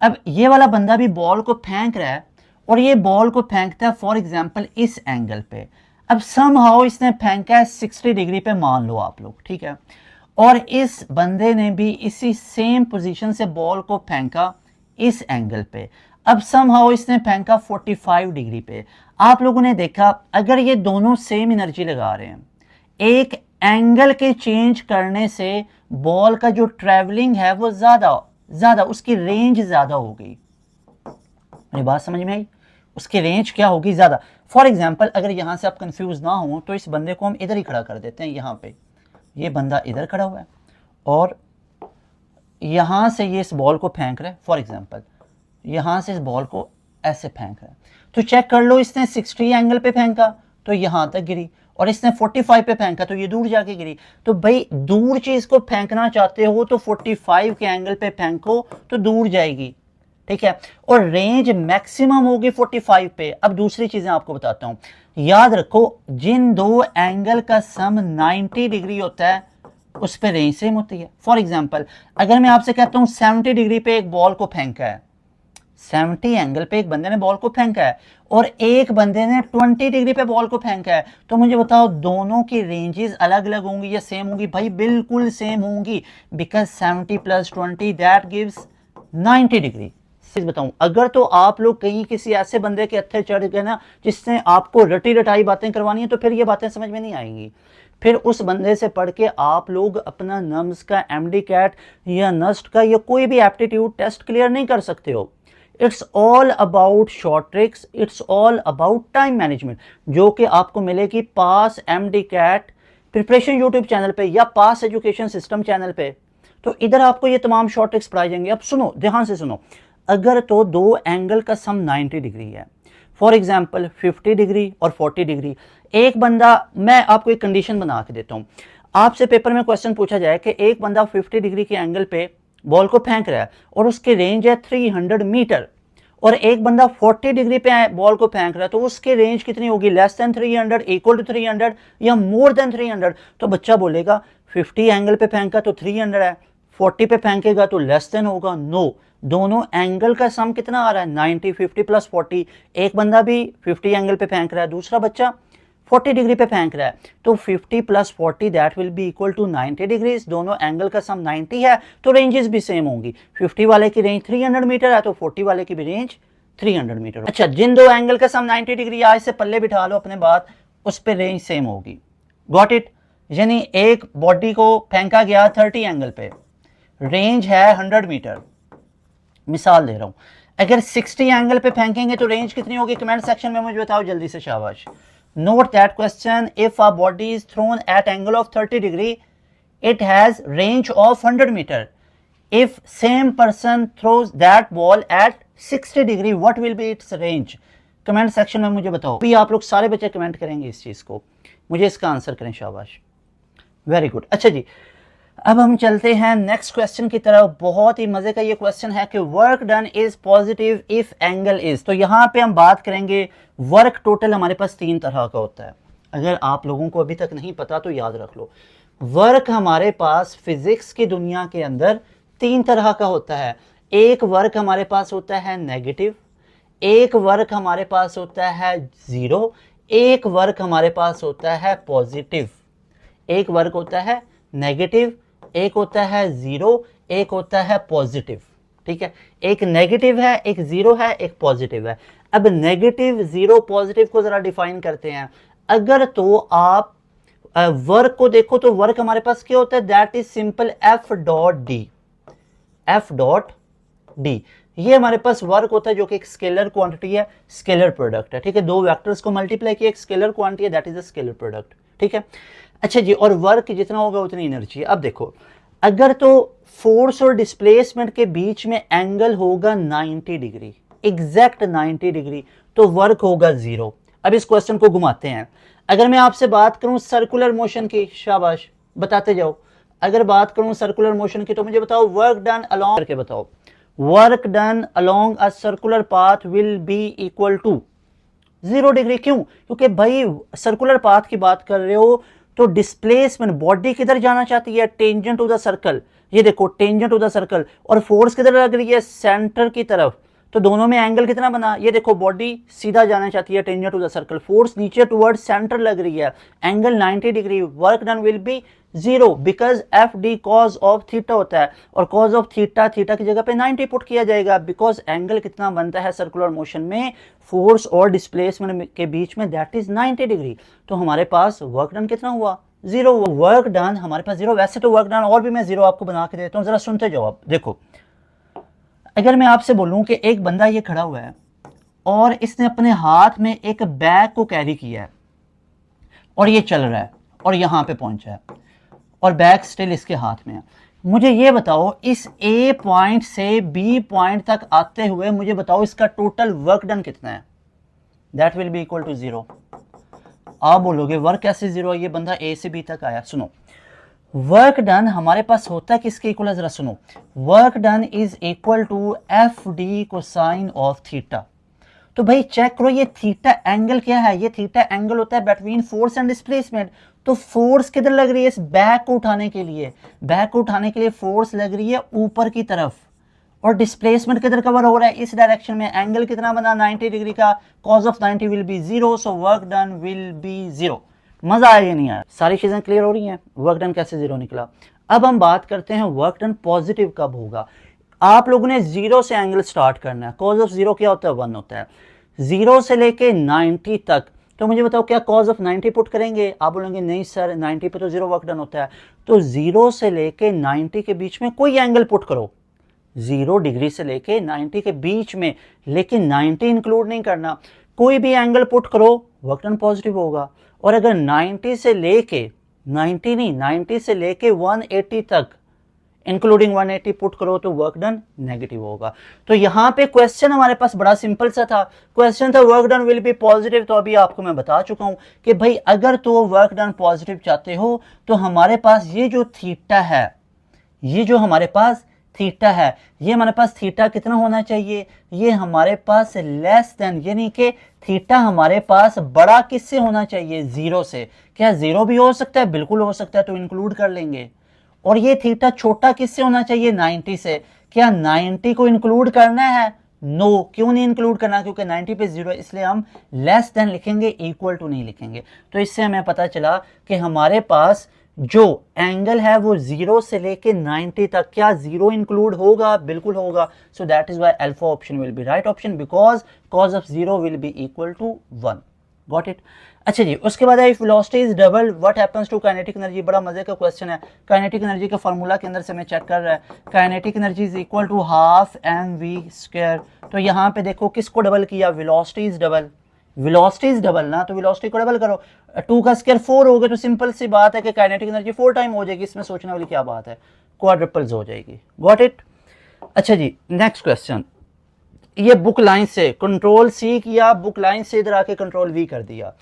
अब ये वाला बंदा भी बॉल को फेंक रहा है और ये बॉल को फेंकता है फॉर एग्जाम्पल इस एंगल पे। अब समहाउ इसने फेंका है 60 डिग्री पे, मान लो आप लोग, ठीक है, और इस बंदे ने भी इसी सेम पोजीशन से बॉल को फेंका इस एंगल पे। अब समहाउ इसने फेंका 45 डिग्री पे। आप लोगों ने देखा अगर ये दोनों सेम एनर्जी लगा रहे हैं, एक एंगल के चेंज करने से बॉल का जो ट्रैवलिंग है वो ज्यादा उसकी रेंज ज्यादा होगी। मेरी बात समझ में आई? उसकी रेंज क्या होगी? ज्यादा। फॉर एग्जाम्पल अगर यहां से आप कंफ्यूज ना हो तो इस बंदे को हम इधर ही खड़ा कर देते हैं, यहां पे ये बंदा इधर खड़ा हुआ है और यहां से ये इस बॉल को फेंक रहा है, फॉर एग्जाम्पल यहां से इस बॉल को ऐसे फेंक रहा है। तो चेक कर लो, इसने 60 एंगल पे फेंका तो यहां तक गिरी, और इसने 45 पे फेंका तो ये दूर जाके गिरी। तो भाई दूर चीज को फेंकना चाहते हो तो 45 के एंगल पे फेंको तो दूर जाएगी, ठीक है, और रेंज मैक्सिमम होगी 45 पे। अब दूसरी चीजें आपको बताता हूं, याद रखो जिन 2 एंगल का सम 90 डिग्री होता है उस पर रेंज सेम होती है। फॉर एग्जाम्पल अगर मैं आपसे कहता हूं 70 डिग्री पे एक बॉल को फेंका है, 70 एंगल पे एक बंदे ने बॉल को फेंका है और एक बंदे ने 20 डिग्री पे बॉल को फेंका है, तो मुझे बताओ दोनों की रेंजेस अलग अलग होंगी या सेम होंगी? भाई बिल्कुल सेम होंगी, बिकॉज 70 + 20 दैट गिव्स 90 डिग्री। बताऊं, अगर तो आप लोग कहीं किसी ऐसे बंदे के हत्थे चढ़ गए ना जिसने आपको रटी रटाई बातें करवानी है, तो फिर ये बातें समझ में नहीं आएंगी। फिर उस बंदे से पढ़ के आप लोग अपना नम्स का, एमडी कैट या नस्ट का या कोई भी एप्टीट्यूड टेस्ट क्लियर नहीं कर सकते हो। It's all about short tricks, it's all about time management, जो कि आपको मिलेगी pass MD CAT preparation YouTube channel पे या पास एजुकेशन सिस्टम चैनल पे। तो इधर आपको ये तमाम शॉर्ट ट्रिक्स पढ़ाई जाएंगे। अब सुनो, ध्यान से सुनो, अगर तो 2 एंगल का सम 90 डिग्री है, फॉर एग्जाम्पल 50 डिग्री और 40 डिग्री, एक बंदा, मैं आपको एक कंडीशन बना के देता हूं, आपसे पेपर में क्वेश्चन पूछा जाए कि एक बंदा 50 डिग्री के एंगल पे बॉल को फेंक रहा है और उसकी रेंज है 300 मीटर और एक बंदा 40 डिग्री पे बॉल को फेंक रहा है, तो उसकी रेंज कितनी होगी, लेस देन 300, इक्वल टू 300 या मोर देन 300। तो बच्चा बोलेगा 50 एंगल पे फेंका तो 300 है, 40 पे फेंकेगा तो लेस देन होगा। नो, दोनों एंगल का सम कितना आ रहा है 90, 50 प्लस 40। एक बंदा भी 50 एंगल पे फेंक रहा है, दूसरा बच्चा 40 डिग्री पे फेंक रहा है, तो 50 plus 40 that will be equal to 90 degrees. दोनों एंगल का सम 90 है तो रेंजेस भी सेम होंगी। 50 वाले की रेंज 300 मीटर है तो 40 वाले की भी रेंज 300 मीटर। अच्छा, जिन दो एंगल का सम 90 डिग्री आज से पल्ले बिठा लो अपने बात, उस पर रेंज सेम होगी। Got it? यानी एक बॉडी को फेंका गया 30 एंगल पे, रेंज है 100 मीटर, मिसाल दे रहा हूं। अगर 60 एंगल पे फेंकेंगे तो रेंज कितनी होगी, कमेंट सेक्शन में मुझे बताओ जल्दी से, शाबाश। Note that question, if a body is thrown at angle of 30 degree it has range of 100 meter. If same person throws that ball at 60 degree, what will be its range? Comment section में मुझे बताओ। भी आप लोग सारे बच्चे comment करेंगे इस चीज को, मुझे इसका आंसर करें, शाबाश, वेरी गुड। अच्छा जी, अब हम चलते हैं नेक्स्ट क्वेश्चन की तरफ। बहुत ही मजे का ये क्वेश्चन है कि work done is positive if angle is. तो यहाँ पे हम बात करेंगे वर्क टोटल हमारे पास 3 तरह का होता है। अगर आप लोगों को अभी तक नहीं पता तो याद रख लो, वर्क हमारे पास फिजिक्स की दुनिया के अंदर 3 तरह का होता है। एक वर्क हमारे पास होता है नेगेटिव, एक वर्क हमारे पास होता है जीरो, एक वर्क हमारे पास होता है पॉजिटिव। एक वर्क होता है नेगेटिव, एक होता है जीरो, एक होता है पॉजिटिव। ठीक है, एक नेगेटिव है, एक जीरो है, एक पॉजिटिव है। अब नेगेटिव, जीरो, पॉजिटिव को जरा डिफाइन करते हैं। अगर तो आप वर्क को देखो तो वर्क हमारे पास क्या होता है, that is simple F dot D. F dot D ये हमारे पास वर्क होता है, जो कि एक स्केलर क्वांटिटी है, स्केलर प्रोडक्ट है। ठीक है, दो वेक्टर्स को मल्टीप्लाई किया, एक स्केलर क्वांटिटी है, that is a scalar product. ठीक है, अच्छा जी, और वर्क जितना होगा उतनी एनर्जी। अब देखो, अगर तो फोर्स और डिस्प्लेसमेंट के बीच में एंगल होगा 90 डिग्री, एग्जैक्ट 90 डिग्री, तो वर्क होगा जीरो। अब इस क्वेश्चन को घुमाते हैं। अगर मैं आपसे बात करूं सर्कुलर मोशन की, शाबाश बताते जाओ। अगर बात करूं सर्कुलर मोशन की तो मुझे बताओ वर्क डन अलोंग करके बताओ। Work done along a circular path will be equal to 0 degree. क्यों? क्योंकि भाई सर्कुलर पाथ की बात कर रहे हो तो डिस्प्लेसमेंट, बॉडी किधर जाना चाहती है, टेंजेंट टू द सर्कल। ये देखो टेंजेंट टू द सर्कल, और फोर्स किधर लग रही है, सेंटर की तरफ। तो दोनों में एंगल कितना बना, ये देखो बॉडी सीधा जाना चाहती है tangent to the circle, force नीचे टुवर्ड सेंटर लग रही है, angle 90 degree. Work done will be zero because F D cos of theta होता है, और कॉज ऑफ थीटा, थीटा की जगह पे 90 पुट किया जाएगा, बिकॉज एंगल कितना बनता है सर्कुलर मोशन में फोर्स और डिस्प्लेसमेंट के बीच में, दैट इज 90 डिग्री। तो हमारे पास वर्क डन कितना हुआ, जीरो। वर्क डन हमारे पास जीरो। वैसे तो वर्क डन और भी मैं जीरो आपको बना के देता हूँ, जरा सुनते जाओ आप। देखो, अगर मैं आपसे बोलूं कि एक बंदा ये खड़ा हुआ है और इसने अपने हाथ में एक बैग को कैरी किया है और ये चल रहा है और यहां पे पहुंचा है और बैग स्टिल इसके हाथ में है। मुझे ये बताओ, इस ए पॉइंट से बी पॉइंट तक आते हुए मुझे बताओ इसका टोटल वर्क डन कितना है, that will be equal to zero. आप बोलोगे वर्क कैसे जीरो, ये बंदा ए से बी तक आया। सुनो, वर्क डन हमारे पास होता है किसके इक्वल है, जरा सुनो। Work done is equal to F D cosine of theta. तो भाई चेक करो, ये थीटा एंगल क्या है, ये थीटा एंगल होता है बिटवीन फोर्स एंड डिस्प्लेसमेंट। तो फोर्स किधर लग रही है, इस बैग को उठाने के लिए, बैग को उठाने के लिए फोर्स लग रही है ऊपर की तरफ, और डिस्प्लेसमेंट किधर कवर हो रहा है, इस डायरेक्शन में। एंगल कितना बना 90 डिग्री का, cause of 90 will be zero, so work done will be zero. मजा आया या नहीं आया, सारी चीजें क्लियर हो रही हैं, वर्क डन कैसे जीरो निकला। अब हम बात करते हैं वर्क डन पॉजिटिव कब होगा। आप लोगों ने जीरो से एंगल स्टार्ट करना है। कॉज ऑफ जीरो क्या होता है, 1 होता है। जीरो से लेके 90 तक, तो मुझे बताओ क्या कॉज ऑफ 90 पुट करेंगे, आप बोलेंगे नहीं सर 90 पे तो जीरो वर्क डन होता है। तो जीरो से लेके 90 के बीच में कोई एंगल पुट करो, 0 डिग्री से लेके 90 के बीच में, लेकिन 90 इंक्लूड नहीं करना, कोई भी एंगल पुट करो वर्क डन पॉजिटिव होगा। और अगर 90 से लेके 90 नहीं 90 से लेके 180 तक इंक्लूडिंग 180 पुट करो तो वर्क डन नेगेटिव होगा। तो यहां पे क्वेश्चन हमारे पास बड़ा सिंपल सा था, क्वेश्चन था work done will B positive. तो अभी आपको मैं बता चुका हूं कि भाई अगर तो वर्क डन पॉजिटिव चाहते हो तो हमारे पास ये जो थीटा है, ये जो हमारे पास थीटा है, ये हमारे पास थीटा कितना होना चाहिए, ये हमारे पास लेस देन, यानी कि थीटा हमारे पास बड़ा किससे होना चाहिए, 0 से। क्या 0 भी हो सकता है, बिल्कुल हो सकता है, तो इंक्लूड कर लेंगे। और ये थीटा छोटा किससे होना चाहिए, 90 से। क्या 90 को इंक्लूड करना है, नो क्यों नहीं इंक्लूड करना, क्योंकि 90 पे 0 है, इसलिए हम लेस देन लिखेंगे, इक्वल टू नहीं लिखेंगे। तो इससे हमें पता चला कि हमारे पास जो एंगल है वो 0 से लेके 90 तक, क्या 0 इंक्लूड होगा, बिल्कुल होगा। So that is why alpha option will be right option, because cos of 0 will be equal to 1। Got it. अच्छा जी, उसके बाद if velocity is double what happens to kinetic energy. बड़ा मजे का क्वेश्चन है। काइनेटिक एनर्जी का formula के अंदर से हमें चेक कर रहा है, kinetic energy is equal to half mv²। तो यहाँ पे देखो किसको डबल किया, velocity is double, velocity is double ना, तो वेलोसिटी को डबल करो, 2 का स्क्वायर 4 हो गया, तो सिंपल सी बात है कि काइनेटिक एनर्जी 4 टाइम हो जाएगी, इसमें सोचने वाली क्या बात है, क्वाड्रपल्स हो जाएगी। Got it. अच्छा जी, नेक्स्ट क्वेश्चन, ये बुक लाइन से कंट्रोल सी किया, बुक लाइन से इधर आके कंट्रोल वी कर दिया।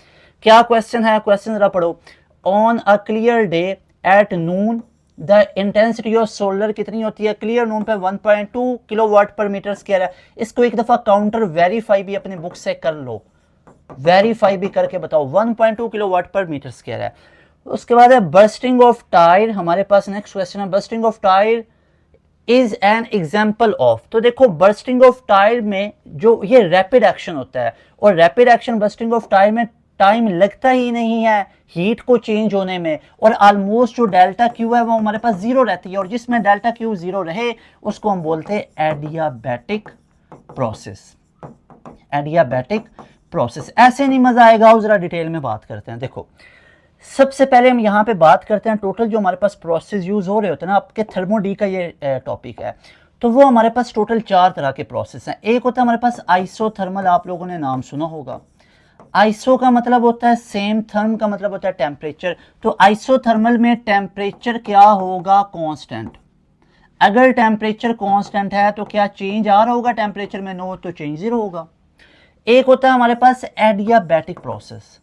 क्या क्वेश्चन है, क्वेश्चन जरा पढ़ो। On a clear day at noon the intensity of solar कितनी होती है, क्लियर नून पे 1.2 किलोवाट पर मीटर स्क्वायर है। इसको एक दफा काउंटर वेरीफाई भी अपनी बुक से कर लो, वेरीफाई भी करके बताओ, 1.2 किलोवाट पर मीटर स्क्वायर है। उसके बाद है बर्स्टिंग ऑफ टायर, हमारे पास नेक्स्ट क्वेश्चन है, bursting of tyre is an example of. तो देखो बर्स्टिंग ऑफ टायर में जो ये रैपिड एक्शन होता है, और rapid action bursting of tyre में टाइम लगता ही नहीं है हीट को चेंज होने में, और ऑलमोस्ट जो डेल्टा क्यू है वो हमारे पास 0 रहती है, और जिसमें डेल्टा क्यू 0 रहे उसको हम बोलते हैं एडियाबैटिक प्रोसेस, एडियाबैटिक प्रोसेस। ऐसे नहीं मजा आएगा, जरा डिटेल में बात करते हैं। देखो सबसे पहले हम यहाँ पे बात करते हैं टोटल जो हमारे पास प्रोसेस यूज हो रहे होते हैं ना, आपके थर्मोडी का ये टॉपिक है, तो वो हमारे पास टोटल 4 तरह के प्रोसेस हैं। एक होता है हमारे पास आइसोथर्मल, आप लोगों ने नाम सुना होगा। आइसो का मतलब होता है सेम, थर्म का मतलब होता है टेम्परेचर। तो आइसोथर्मल में टेम्परेचर क्या होगा, कांस्टेंट। अगर टेम्परेचर कांस्टेंट है तो क्या चेंज आ रहा होगा टेम्परेचर में, नो, तो चेंज 0 होगा। एक होता है हमारे पास एडियाबैटिक प्रोसेस।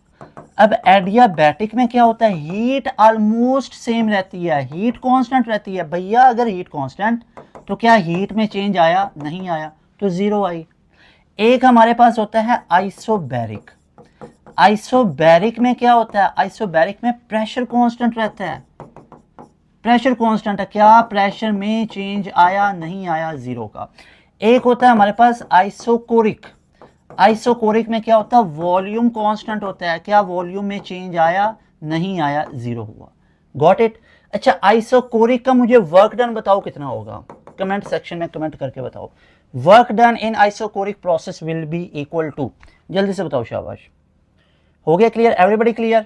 अब एडियाबैटिक में क्या होता है, हीट ऑलमोस्ट सेम रहती है, हीट कांस्टेंट रहती है। भैया अगर हीट कांस्टेंट तो क्या हीट में चेंज आया, नहीं आया, तो 0 आई। एक हमारे पास होता है आइसोबैरिक। आइसोबैरिक में क्या होता है, आइसोबैरिक में प्रेशर कांस्टेंट रहता है, प्रेशर कांस्टेंट है, क्या प्रेशर में चेंज आया, नहीं आया, 0 का। एक होता है हमारे पास आइसोकोरिक। आइसोकोरिक में क्या होता है, वॉल्यूम कांस्टेंट होता है, क्या वॉल्यूम में चेंज आया, नहीं आया, 0 हुआ। Got it. अच्छा आइसोकोरिक का मुझे वर्क डन बताओ कितना होगा, कमेंट सेक्शन में कमेंट करके बताओ। Work done in isochoric process will be equal to, जल्दी से बताओ, शाबाश। हो गया क्लियर, एवरीबॉडी क्लियर।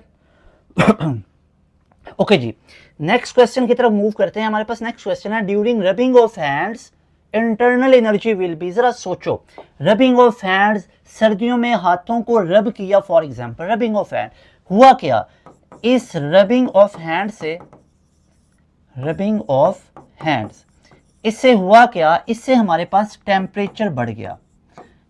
ओके जी, नेक्स्ट क्वेश्चन की तरफ मूव करते हैं। हमारे पास नेक्स्ट क्वेश्चन है, during rubbing of hands internal energy will be. जरा सोचो, रबिंग ऑफ हैंड्स, सर्दियों में हाथों को रब किया, for example rubbing of hand, हुआ क्या, इस रबिंग ऑफ हैंड से, रबिंग ऑफ हैंड्स, इससे हुआ क्या, इससे हमारे पास टेम्परेचर बढ़ गया।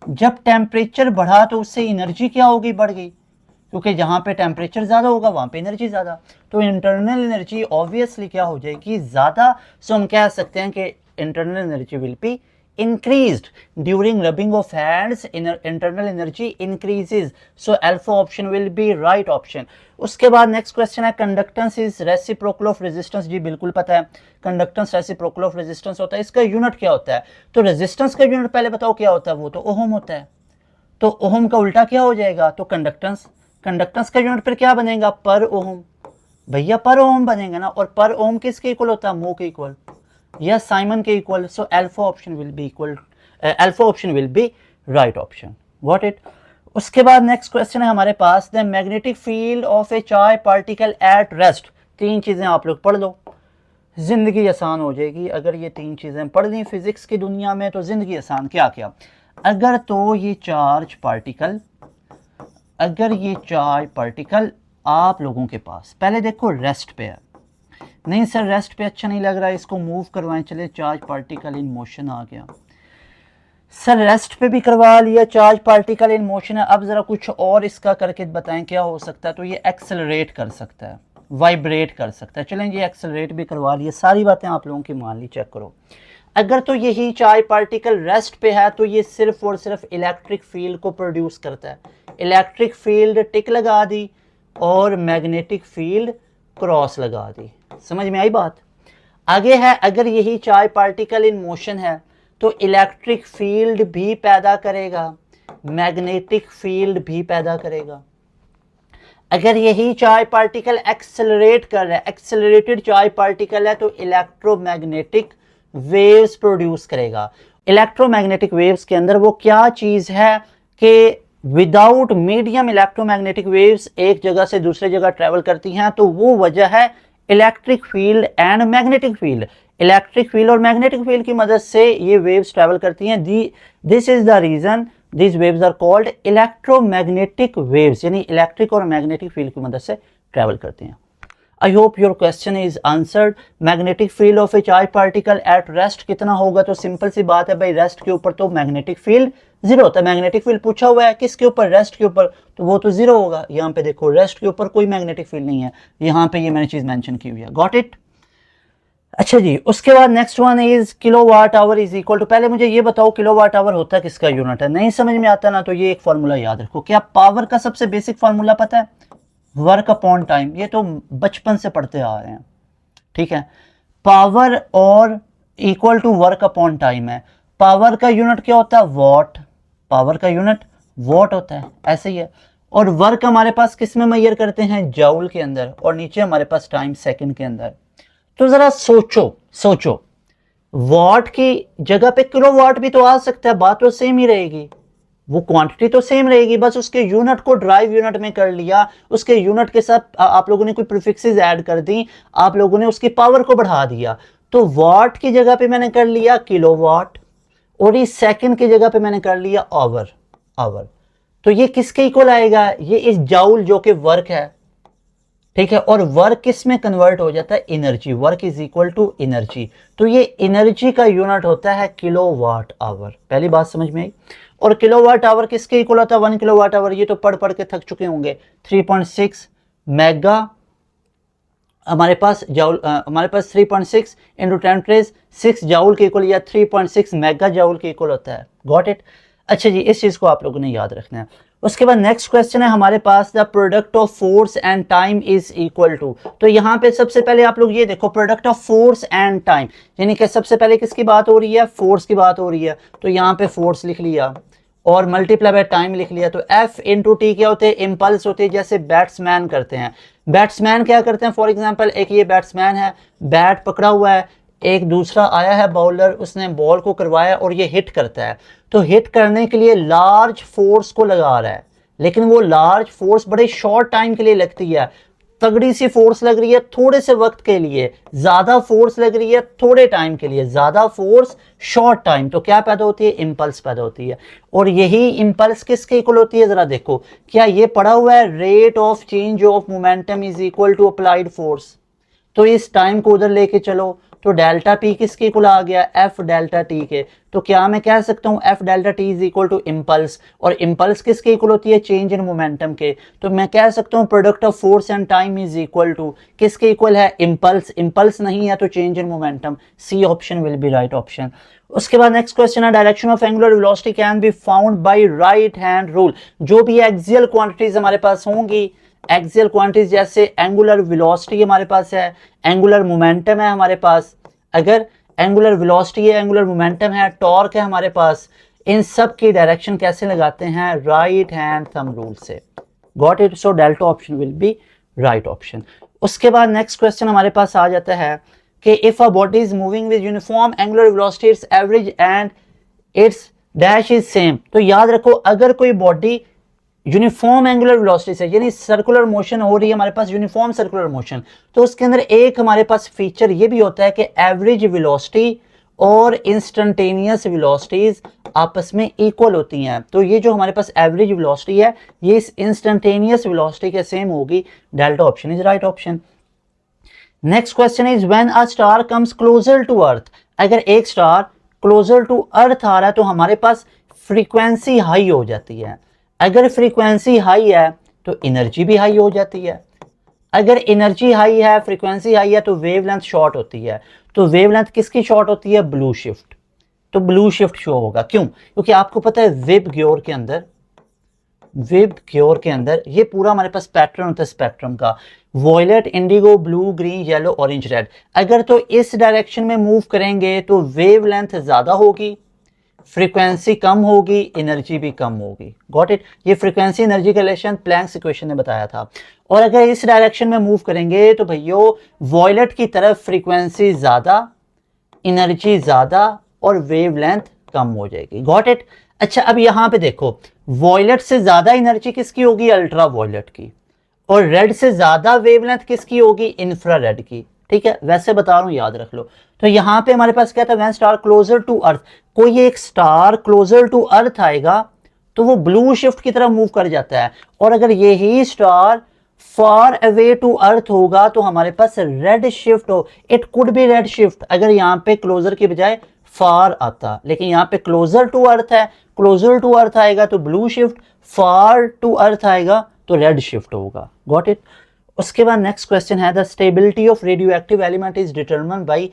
जब टेम्परेचर बढ़ा तो उससे एनर्जी क्या होगी, बढ़ गई, क्योंकि जहां पे टेम्परेचर ज्यादा होगा वहां पे एनर्जी ज्यादा, तो इंटरनल एनर्जी ऑब्वियसली क्या हो जाएगी, ज्यादा। सो हम कह सकते हैं कि internal energy will B increased during rubbing of hands, internal energy increases, so alpha option will be right option। उसके बाद नेक्स्ट क्वेश्चन है, conductance is reciprocal of resistance. जी बिल्कुल पता है, कंडक्टेंस रेसिप्रोकल ऑफ रेजिस्टेंस होता है। इसका यूनिट क्या होता है, तो रेजिस्टेंस का यूनिट पहले बताओ क्या होता है, वो तो ओहम होता है, तो ओहम का उल्टा क्या हो जाएगा, तो कंडक्टेंस। कंडक्टेंस का यूनिट फिर क्या बनेगा, पर ओहम, भैया पर ओहम बनेगा ना, और पर ओहम किसके इक्वल होता है, मो के इक्वल या साइमन के इक्वल। So alpha option will be equal, alpha option will be right option. Got it. उसके बाद नेक्स्ट क्वेश्चन है हमारे पास, the magnetic field of a charge particle at rest. 3 चीजें आप लोग पढ़ लो, जिंदगी आसान हो जाएगी अगर ये 3 चीजें पढ़ ली फिजिक्स की दुनिया में, तो जिंदगी आसान। क्या क्या, अगर तो ये चार्ज पार्टिकल, अगर ये चार्ज पार्टिकल आप लोगों के पास, पहले देखो रेस्ट पे है, नहीं सर रेस्ट पे अच्छा नहीं लग रहा है, इसको मूव करवाएं, चले चार्ज पार्टिकल इन मोशन आ गया, सर रेस्ट पे भी करवा लिया, चार्ज पार्टिकल इन मोशन है, अब जरा कुछ और इसका करके बताएं क्या हो सकता है। तो ये एक्सेलरेट कर सकता है, वाइब्रेट कर सकता है, चलें ये एक्सेलरेट भी करवा लिया, सारी बातें आप लोगों की मान ली, चेक करो। अगर तो यही चार्ज पार्टिकल रेस्ट पे है तो ये सिर्फ और सिर्फ इलेक्ट्रिक फील्ड को प्रोड्यूस करता है। इलेक्ट्रिक फील्ड टिक लगा दी और मैग्नेटिक फील्ड क्रॉस लगा दी। समझ में आई बात? आगे है, अगर यही चार्ज पार्टिकल इन मोशन है तो इलेक्ट्रिक फील्ड भी पैदा करेगा, मैग्नेटिक फील्ड भी पैदा करेगा। अगर यही चार्ज पार्टिकल एक्सेलरेट कर रहा है, एक्सेलरेटेड चार्ज पार्टिकल है, तो इलेक्ट्रोमैग्नेटिक वेव्स प्रोड्यूस करेगा। इलेक्ट्रोमैग्नेटिक वेव्स के अंदर वो क्या चीज है कि विदाउट मीडियम इलेक्ट्रोमैग्नेटिक वेव्स एक जगह से दूसरे जगह ट्रेवल करती हैं, तो वो वजह है electric field and magnetic field. Electric field और मैग्नेटिक फील्ड की मदद से ये वेव्स ट्रेवल करती हैं। This is the reason these waves are called electromagnetic waves, यानी इलेक्ट्रिक और मैग्नेटिक फील्ड की मदद से ट्रेवल करते हैं। I hope your question is answered. Magnetic field of a charge particle at rest कितना होगा? तो सिंपल सी बात है भाई, रेस्ट के ऊपर तो मैग्नेटिक फील्ड जीरो होता है। मैग्नेटिक फील्ड पूछा हुआ है किसके ऊपर? रेस्ट के ऊपर, तो वो तो जीरो होगा। यहाँ पे देखो रेस्ट के ऊपर कोई मैग्नेटिक फील्ड नहीं है, यहाँ पे ये मैंने चीज मेंशन की हुई है। Got it? अच्छा जी, उसके बाद next one is kilowatt hour is equal to, पहले मुझे ये बताओ किलोवाट आवर होता है किसका यूनिट है? नहीं समझ में आता ना, तो ये एक फॉर्मूला याद रखो। क्या पावर का सबसे बेसिक फॉर्मूला पता है? Work upon time. ये तो बचपन से पढ़ते आ रहे हैं, ठीक है। पावर और equal to work upon time है। पावर का यूनिट क्या होता है? वॉट। पावर का यूनिट वॉट होता है, ऐसे ही है। और वर्क हमारे पास किस में मेजर करते हैं? जूल के अंदर। और नीचे हमारे पास टाइम सेकंड के अंदर। तो जरा सोचो वॉट की जगह पे किलोवाट भी तो आ सकता है, बात तो सेम ही रहेगी, वो क्वांटिटी तो सेम रहेगी, बस उसके यूनिट को ड्राइव यूनिट में कर लिया, उसके यूनिट के साथ आप लोगों ने कोई प्रीफिक्सेस ऐड कर दी, आप लोगों ने उसकी पावर को बढ़ा दिया। तो वॉट की जगह पे मैंने कर लिया किलोवाट, और इस सेकंड की जगह पे मैंने कर लिया आवर। तो ये किसके इक्वल आएगा? ये इस जूल जो कि वर्क है, ठीक है। और वर्क किस में कन्वर्ट हो जाता है? Energy. Work is equal to energy. तो ये एनर्जी का यूनिट होता है किलोवाट आवर। पहली बात समझ में आई? और किलोवाट आवर किसके इक्वल होता है? 1 किलोवाट आवर। ये तो पढ़ के थक चुके होंगे। 3.6 मेगा हमारे पास जूल, हमारे पास 3.6 इंटू 10⁻⁶ जूल के इक्वल, या 3.6 मेगा जूल के इक्वल होता है। Got it? अच्छा जी, इस चीज को आप लोगों ने याद रखना है। उसके बाद नेक्स्ट क्वेश्चन है हमारे पास, the product of force and time is equal to. तो यहाँ पे सबसे पहले आप लोग ये देखो, product of force and time, यानी कि सबसे पहले किसकी बात हो रही है? फोर्स की बात हो रही है। तो यहाँ पे फोर्स लिख लिया और मल्टीप्लाई बाय टाइम लिख लिया। तो एफ इंटू टी क्या होते हैं? इम्पल्स होते हैं, जैसे बैट्समैन करते हैं। बैट्समैन क्या करते हैं? फॉर एग्जाम्पल एक ये बैट्समैन है, बैट पकड़ा हुआ है, एक दूसरा आया है बॉलर, उसने बॉल को करवाया और ये हिट करता है। तो हिट करने के लिए लार्ज फोर्स को लगा रहा है, लेकिन वो लार्ज फोर्स बड़े शॉर्ट टाइम के लिए लगती है। तगड़ी सी फोर्स लग रही है थोड़े से वक्त के लिए, ज्यादा फोर्स लग रही है थोड़े टाइम के लिए, ज्यादा फोर्स शॉर्ट टाइम। तो क्या पैदा होती है? इंपल्स पैदा होती है। और यही इंपल्स किसके इक्वल होती है? जरा देखो, क्या ये पढ़ा हुआ है? Rate of change of momentum is equal to applied force. तो इस टाइम को उधर लेके चलो, तो डेल्टा पी किसके इक्वल आ गया? एफ डेल्टा टी के। तो क्या मैं कह सकता हूं F delta T is equal to impulse, और इम्पल्स किसके इक्वल होती है? चेंज इन मोमेंटम के। तो मैं कह सकता हूं product of force and time is equal to किसके इक्वल है? इम्पल्स। इम्पल्स नहीं है तो change in momentum. C option will be right option. उसके बाद नेक्स्ट क्वेश्चन है, direction of angular velocity can be found by right hand rule. जो भी एक्सियल क्वांटिटीज हमारे पास होंगी, एक्सियल क्वांटिटीज जैसे एंगुलर वेलोसिटी हमारे पास है, एंगुलर मोमेंटम है हमारे पास, अगर एंगुलर वेलोसिटी है, एंगुलर मोमेंटम है, टॉर्क है हमारे पास, इन सब की डायरेक्शन कैसे लगाते हैं? राइट हैंड थंब रूल से। Got it? So delta option will be right option. उसके बाद नेक्स्ट क्वेश्चन हमारे पास आ जाता है कि if a body is moving with uniform angular velocity it's average and it's dash is same. तो याद रखो, अगर कोई बॉडी यूनिफॉर्म एंगुलर वेलोसिटी से, यानी सर्कुलर मोशन हो रही है हमारे पास, यूनिफॉर्म सर्कुलर मोशन, तो उसके अंदर एक हमारे पास फीचर ये भी होता है कि एवरेज वेलोसिटी और इंस्टेंटेनियस वेलोसिटीज आपस में इक्वल होती हैं। तो ये जो हमारे पास एवरेज वेलोसिटी है, ये इस इंस्टेंटेनियस वेलोसिटी के सेम होगी। Delta option is right option. Next question is when a star comes closer to earth. अगर एक स्टार क्लोजर टू अर्थ आ रहा है तो हमारे पास फ्रीक्वेंसी हाई हो जाती है। अगर फ्रीक्वेंसी हाई है तो एनर्जी भी हाई हो जाती है। अगर एनर्जी हाई है, फ्रीक्वेंसी हाई है, तो वेवलेंथ शॉर्ट होती है। तो वेवलेंथ किसकी शॉर्ट होती है? Blue shift. तो ब्लू शिफ्ट शो होगा। क्यों? क्योंकि आपको पता है विबग्योर के अंदर ये पूरा हमारे पास पैटर्न होता है स्पेक्ट्रम का, violet, indigo, blue, green, yellow, orange, red. अगर तो इस डायरेक्शन में मूव करेंगे तो वेवलेंथ ज्यादा होगी, फ्रीक्वेंसी कम होगी, एनर्जी भी कम होगी। Got it? ये फ्रीक्वेंसी एनर्जी का रिलेशन प्लैंक्स इक्वेशन ने बताया था। और अगर इस डायरेक्शन में मूव करेंगे तो भैया वॉयलेट की तरफ फ्रीक्वेंसी ज्यादा, एनर्जी ज्यादा और वेवलेंथ कम हो जाएगी। Got it? अच्छा, अब यहां पे देखो, वॉयलेट से ज्यादा एनर्जी किसकी होगी? अल्ट्रा वॉयलेट की। और रेड से ज्यादा वेवलेंथ किसकी होगी? इंफ्रारेड की। ठीक है, वैसे बता रहा हूं, याद रख लो। तो यहां पे हमारे पास क्या था? When star closer to earth, कोई एक स्टार क्लोजर टू अर्थ आएगा तो वो ब्लू शिफ्ट की तरफ मूव कर जाता है, और अगर यही star far away to earth होगा तो हमारे पास रेड शिफ्ट हो। It could be red shift अगर यहां पे क्लोजर की बजाय फार आता, लेकिन यहां पे क्लोजर टू अर्थ है, क्लोजर टू अर्थ आएगा तो blue shift, far to earth आएगा तो रेड शिफ्ट होगा। Got it? उसके बाद नेक्स्ट क्वेश्चन है, the stability of radio active element is determined by,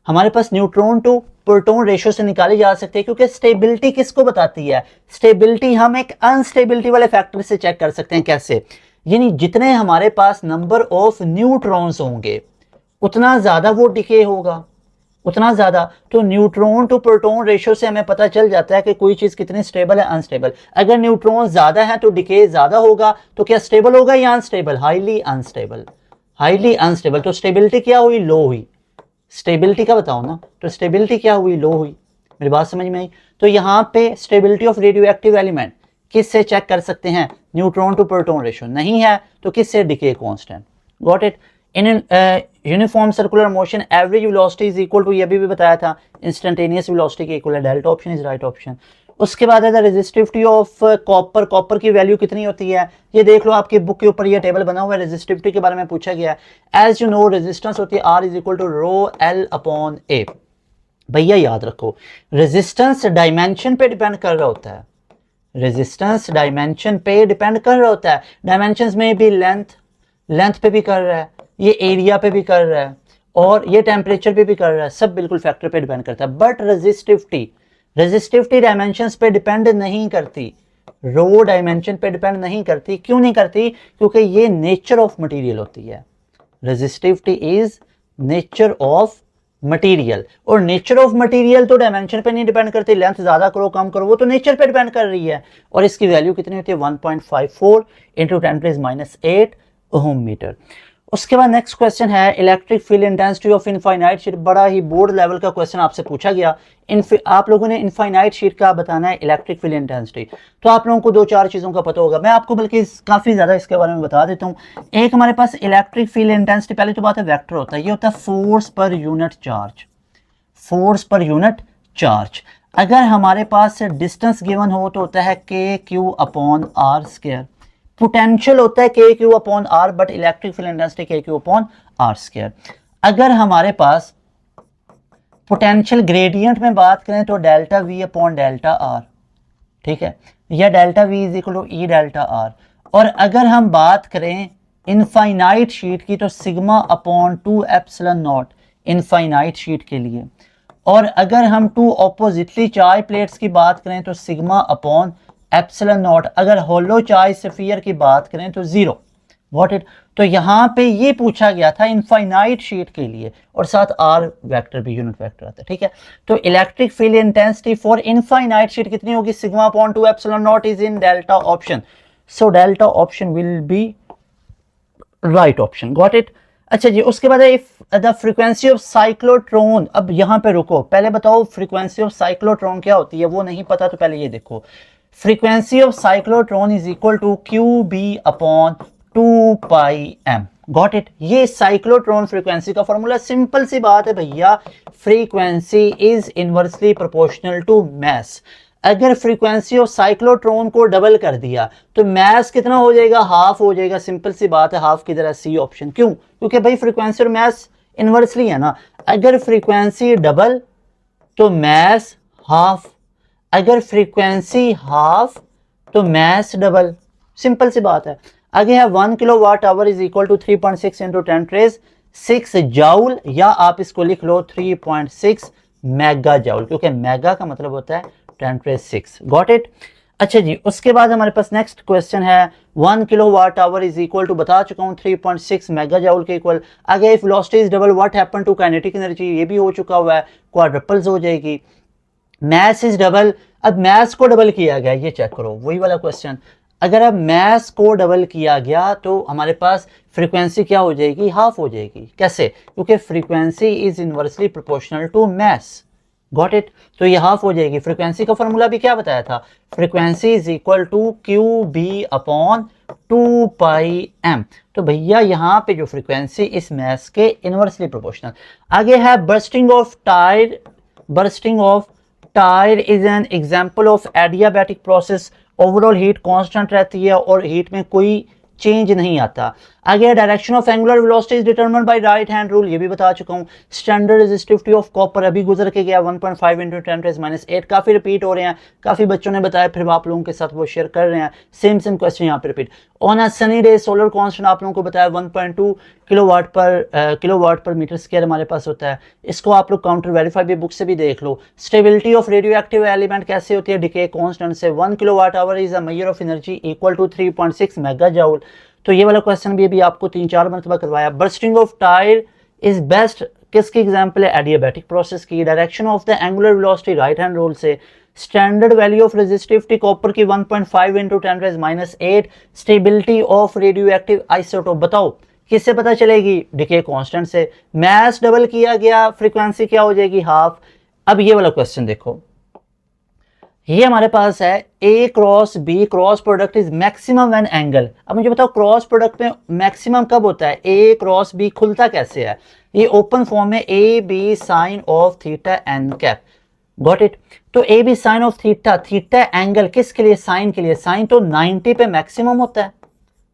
हमारे पास न्यूट्रॉन टू प्रोटॉन रेशियो से निकाली जा सकती है, क्योंकि स्टेबिलिटी किसको बताती है? स्टेबिलिटी हम एक अनस्टेबिलिटी वाले फैक्टर से चेक कर सकते हैं। कैसे? यानी जितने हमारे पास नंबर ऑफ न्यूट्रॉन्स होंगे उतना ज्यादा वो डिके होगा, उतना ज्यादा। तो न्यूट्रॉन टू प्रोटॉन रेशियो से हमें पता चल जाता है कि कोई चीज कितनी स्टेबल है, अनस्टेबल। अगर न्यूट्रॉन ज्यादा है तो डिके ज्यादा होगा, तो क्या स्टेबल होगा या unstable? Highly unstable, highly unstable. तो स्टेबिलिटी क्या हुई? लो हुई। स्टेबिलिटी का बताओ ना, तो स्टेबिलिटी क्या हुई? लो हुई। मेरी बात समझ में आई? तो यहाँ पे stability of radio active element किससे चेक कर सकते हैं? Neutron to proton ratio. नहीं है तो किससे? Decay constant. Got it? In uniform circular motion average velocity is equal to, ये भी बताया था, इंस्टेंटेनियस वेलोसिटी के इक्वल है। Delta option is right option. उसके बाद है the resistivity of copper, copper की वैल्यू कितनी होती है? ये देख लो, आपकी बुक के ऊपर ये टेबल बना हुआ है, रेजिस्टिविटी के बारे में पूछा गया है। एज यू नो, रेजिस्टेंस होती है R is equal to rho L upon A. भैया याद रखो, रेजिस्टेंस डायमेंशन पे डिपेंड कर रहा होता है, रेजिस्टेंस डायमेंशन पे डिपेंड कर रहा होता है। डायमेंशंस में भी लेंथ पे भी कर रहा है, ये एरिया पे भी कर रहा है, और ये टेम्परेचर पे भी कर रहा है, सब बिल्कुल फैक्टर पे डिपेंड करता है। बट रेजिस्टिविटी डायमेंशंस पे डिपेंड नहीं करती, रो डायमेंशन पे डिपेंड नहीं करती। क्यों नहीं करती? क्योंकि ये नेचर ऑफ मटेरियल होती है। Resistivity is nature of material, और नेचर ऑफ मटेरियल तो डायमेंशन पे नहीं डिपेंड करती। लेंथ ज्यादा करो कम करो वो तो नेचर पे डिपेंड कर रही है। और इसकी वैल्यू कितनी होती है? 1.54 इंटू 10⁻⁸ ओम मीटर। उसके बाद नेक्स्ट क्वेश्चन है, electric field intensity of infinite sheet. बड़ा ही बोर्ड लेवल का क्वेश्चन आपसे पूछा गया। आप लोगों ने इनफाइनाइट शीट का बताना है इलेक्ट्रिक फील्ड इंटेंसिटी। तो आप लोगों को दो चार चीजों का पता होगा, मैं आपको बल्कि काफी ज्यादा इसके बारे में बता देता हूँ। एक, हमारे पास इलेक्ट्रिक फील्ड इंटेंसिटी, पहले तो बात है वेक्टर होता है, ये होता है force per unit charge, force per unit charge. अगर हमारे पास डिस्टेंस गिवन हो तो होता है KQ/R²। पोटेंशियल होता है KQ/R, but electric field intensity KQ/R²। अगर हमारे पास पोटेंशियल ग्रेडियंट में बात करें तो डेल्टा V/डेल्टा R, ठीक है, या delta V is equal to E delta R। और अगर हम बात करें इनफाइनाइट शीट की तो σ/2ε0 इनफाइनाइट शीट के लिए। और अगर हम टू ऑपोजिटली चाय प्लेट्स की बात करें तो σ/ε0। अगर होलो चाय स्फीयर की बात करें तो 0। What it? तो यहां पे ये पूछा गया था इनफाइनाइट शीट के लिए, और साथ R वेक्टर भी यूनिट वेक्टर आता है, ठीक है। तो electric field intensity for infinite sheet कितनी होगी? σ/2ε0 is in delta option, so delta option will be right option. Got it? अच्छा जी, उसके बाद है द फ्रीक्वेंसी ऑफ साइक्लोट्रॉन। अब यहां पे रुको, पहले बताओ फ्रीक्वेंसी ऑफ साइक्लोट्रॉन क्या होती है, वो नहीं पता तो पहले ये देखो। Frequency of cyclotron is equal to QB/2πm। Got it? ये साइक्लोट्रॉन फ्रीक्वेंसी का फॉर्मूला, सिंपल सी बात है भैया, frequency is inversely proportional to mass. अगर फ्रीक्वेंसी ऑफ साइक्लोट्रॉन को डबल कर दिया तो मैस कितना हो जाएगा? हाफ हो जाएगा। सिंपल सी बात है, हाफ की तरह सी ऑप्शन। क्यों? क्योंकि भाई फ्रीक्वेंसी और मैस इनवर्सली है ना। अगर फ्रीक्वेंसी डबल तो मैस हाफ, अगर फ्रीक्वेंसी हाफ तो मैस डबल, सिंपल सी बात है। आगे है 1 kilowatt hour is equal to 3.6 into 10⁻⁶ 3.6 joule, या आप इसको लिख लो 3.6 मेगा जाउल, क्योंकि मेगा का मतलब होता है 10⁶। Got it. अच्छा जी, उसके बाद हमारे पास नेक्स्ट क्वेश्चन है 1 kilowatt hour is equal to, बता चुका हूँ 3.6 मेगा जाउल के इक्वल। आगे if velocity is double what happen to kinetic energy, ये भी हो चुका हुआ है, क्वाड्रपल्स हो जाएगी। मैस इज डबल, अब मैस को डबल किया गया, ये चेक करो वही वाला क्वेश्चन। अगर अब मैस को डबल किया गया तो हमारे पास फ्रीक्वेंसी क्या हो जाएगी, हाफ हो जाएगी। कैसे? क्योंकि frequency is inversely proportional to mass. Got it. तो ये हाफ हो जाएगी। फ्रीक्वेंसी का फॉर्मूला भी क्या बताया था, frequency is equal to q B upon 2 pi m. तो भैया यहाँ पे जो फ्रीक्वेंसी इस मैस के इनवर्सली प्रोपोर्शनल। आगे है bursting of tyre. Bursting of tyre is an example of adiabatic process. Overall heat constant रहती है और हीट में कोई चेंज नहीं आता। आगे direction of angular velocity is determined by right hand rule, ये भी बता चुका हूँ। स्टैंडर्ड रेजिस्टिविटी ऑफ कॉपर अभी गुजर के गया 1.5 × 10⁻⁸। काफी रिपीट हो रहे हैं, काफी बच्चों ने बताया, फिर आप लोगों के साथ वो शेयर कर रहे हैं। सेम क्वेश्चन यहाँ पे repeat. On a sunny day solar constant आप लोगों को बताया 1.2 किलोवाट पर मीटर स्क्वायर हमारे पास होता है। इसको आप लोग काउंटर वेरीफाई भी बुक से भी देख लो। Stability of radio active element कैसे होती है, डिके कांस्टेंट से। 1 kilowatt hour is a measure of energy equal to 3.6 mega joule. तो ये वाला क्वेश्चन भी अभी आपको 3-4 मरतबा करवाया। Bursting of tyre is best किसकी एग्जांपल है, एडियाबैटिक प्रोसेस की। Direction of the angular velocity right hand rule से। Standard value of resistivity copper की 1.5 × 10⁻⁸। Stability of radio active isotope, बताओ किससे पता चलेगी, डिके कांस्टेंट से। मैस डबल किया गया, फ्रीक्वेंसी क्या हो जाएगी, हाफ। अब ये वाला क्वेश्चन देखो, ये हमारे पास है A cross B cross product is maximum when angle. अब मुझे बताओ क्रॉस प्रोडक्ट में मैक्सिमम कब होता है, A क्रॉस B खुलता कैसे है, ये ओपन फॉर्म में AB sine of theta n cap. Got it. तो AB sine of theta, theta angle किसके लिए, साइन के लिए। साइन तो 90 पे मैक्सिमम होता है,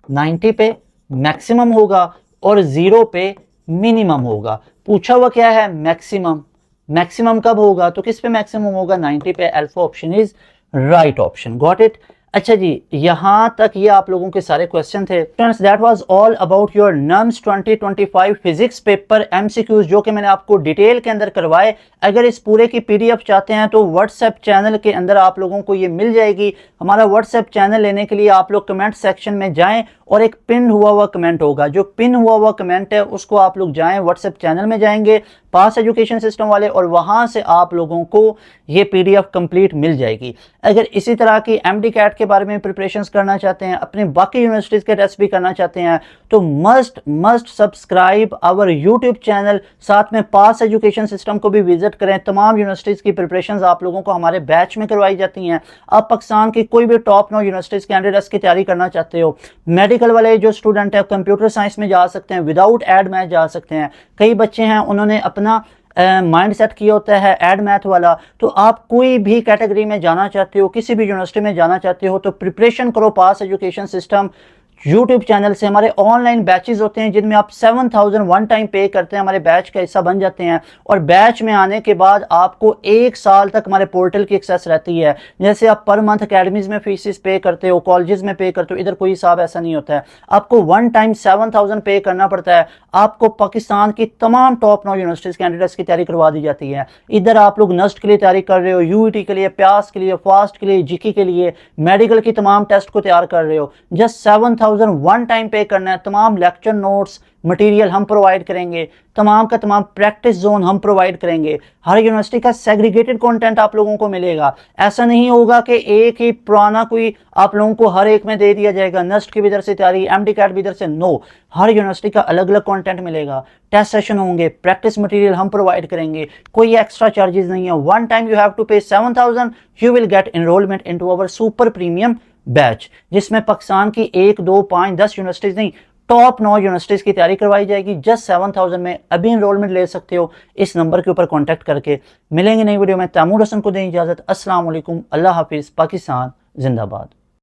90 पे मैक्सिमम होगा और 0 पे मिनिमम होगा। पूछा हुआ क्या है, मैक्सिमम। मैक्सिमम कब होगा, तो किस पे मैक्सिमम होगा, 90 पे। Alpha option is right option. Got it. अच्छा जी, यहां तक ये आप लोगों के सारे क्वेश्चन थे। Friends, that was all about your nums 2025 physics paper MCQs, जो कि मैंने आपको डिटेल के अंदर करवाए। अगर इस पूरे की पीडीएफ चाहते हैं तो व्हाट्सएप चैनल के अंदर आप लोगों को ये मिल जाएगी। हमारा व्हाट्सएप चैनल लेने के लिए आप लोग कमेंट सेक्शन में जाएं और एक पिन हुआ कमेंट होगा, जो पिन हुआ कमेंट है उसको आप लोग जाएं, व्हाट्सएप चैनल में जाएंगे पास एजुकेशन सिस्टम वाले, और वहां से आप लोगों को ये पीडीएफ कंप्लीट मिल जाएगी। अगर इसी तरह की एमडी कैट के बारे में प्रिपरेशंस करना चाहते हैं, अपने बाकी यूनिवर्सिटीज के टेस्ट भी करना चाहते हैं, तो must subscribe our YouTube channel. साथ में पास एजुकेशन सिस्टम को भी विजिट करें। तमाम यूनिवर्सिटीज की प्रिपरेशंस आप लोगों को हमारे बैच में करवाई जाती हैं। आप पाकिस्तान की कोई भी टॉप 9 यूनिवर्सिटीज के कैंडिडेट्स की तैयारी करना चाहते हो, मेडिकल वाले जो स्टूडेंट है कंप्यूटर साइंस में जा सकते हैं, विदाउट एड मैथ जा सकते हैं। कई बच्चे हैं उन्होंने अपना माइंड सेट किया होता है एड मैथ वाला, तो आप कोई भी कैटेगरी में जाना चाहते हो, किसी भी यूनिवर्सिटी में जाना चाहते हो, तो प्रिपरेशन करो पास एजुकेशन सिस्टम यूट्यूब चैनल से। हमारे ऑनलाइन बैचेस होते हैं जिनमें आप 7000 वन टाइम पे करते हैं, हमारे बैच का हिस्सा बन जाते हैं, और बैच में आने के बाद आपको 1 साल तक हमारे पोर्टल की एक्सेस रहती है। जैसे आप पर मंथ अकेडमीज में फीसिस पे करते हो, कॉलेजेस में पे करते हो, इधर कोई हिसाब ऐसा नहीं होता है। आपको वन टाइम 7000 पे करना पड़ता है। आपको पाकिस्तान की तमाम टॉप 9 यूनिवर्सिटीज कैंडिडेट्स की तैयारी करवा दी जाती है। इधर आप लोग नस्ट के लिए तैयारी कर रहे हो, यूईटी के लिए, प्यास के लिए, फास्ट के लिए, जीके के लिए, मेडिकल की तमाम टेस्ट को तैयार कर रहे हो, जस्ट 7000 वन टाइम पे करना है। तमाम लेक्चर नोट्स मटेरियल हम प्रोवाइड करेंगे, तमाम का तमाम प्रैक्टिस जोन हम प्रोवाइड करेंगे। हर यूनिवर्सिटी का सेग्रीगेटेड कंटेंट आप लोगों को मिलेगा। ऐसा नहीं होगा कि एक ही पुराना कोई आप लोगों को हर एक में दे दिया जाएगा, नस्ट की भी इधर से तैयारी, एमडी कैट भी इधर से। नो, हर यूनिवर्सिटी का अलग अलग कंटेंट मिलेगा, टेस्ट सेशन होंगे, प्रैक्टिस मटेरियल हम प्रोवाइड करेंगे, कोई एक्स्ट्रा चार्जेस नहीं है। One time you have to pay 7000, you will get enrollment into our super premium batch, जिसमें पाकिस्तान की 1, 2, 5, 10 यूनिवर्सिटीज नहीं, टॉप 9 यूनिवर्सिटीज की तैयारी करवाई जाएगी। जस्ट 7000 में अभी एनरोलमेंट ले सकते हो इस नंबर के ऊपर कांटेक्ट करके। मिलेंगे नई वीडियो में। तैमूर हसन को दें इजाजत। अस्सलाम वालेकुम, अल्लाह हाफिज, पाकिस्तान जिंदाबाद।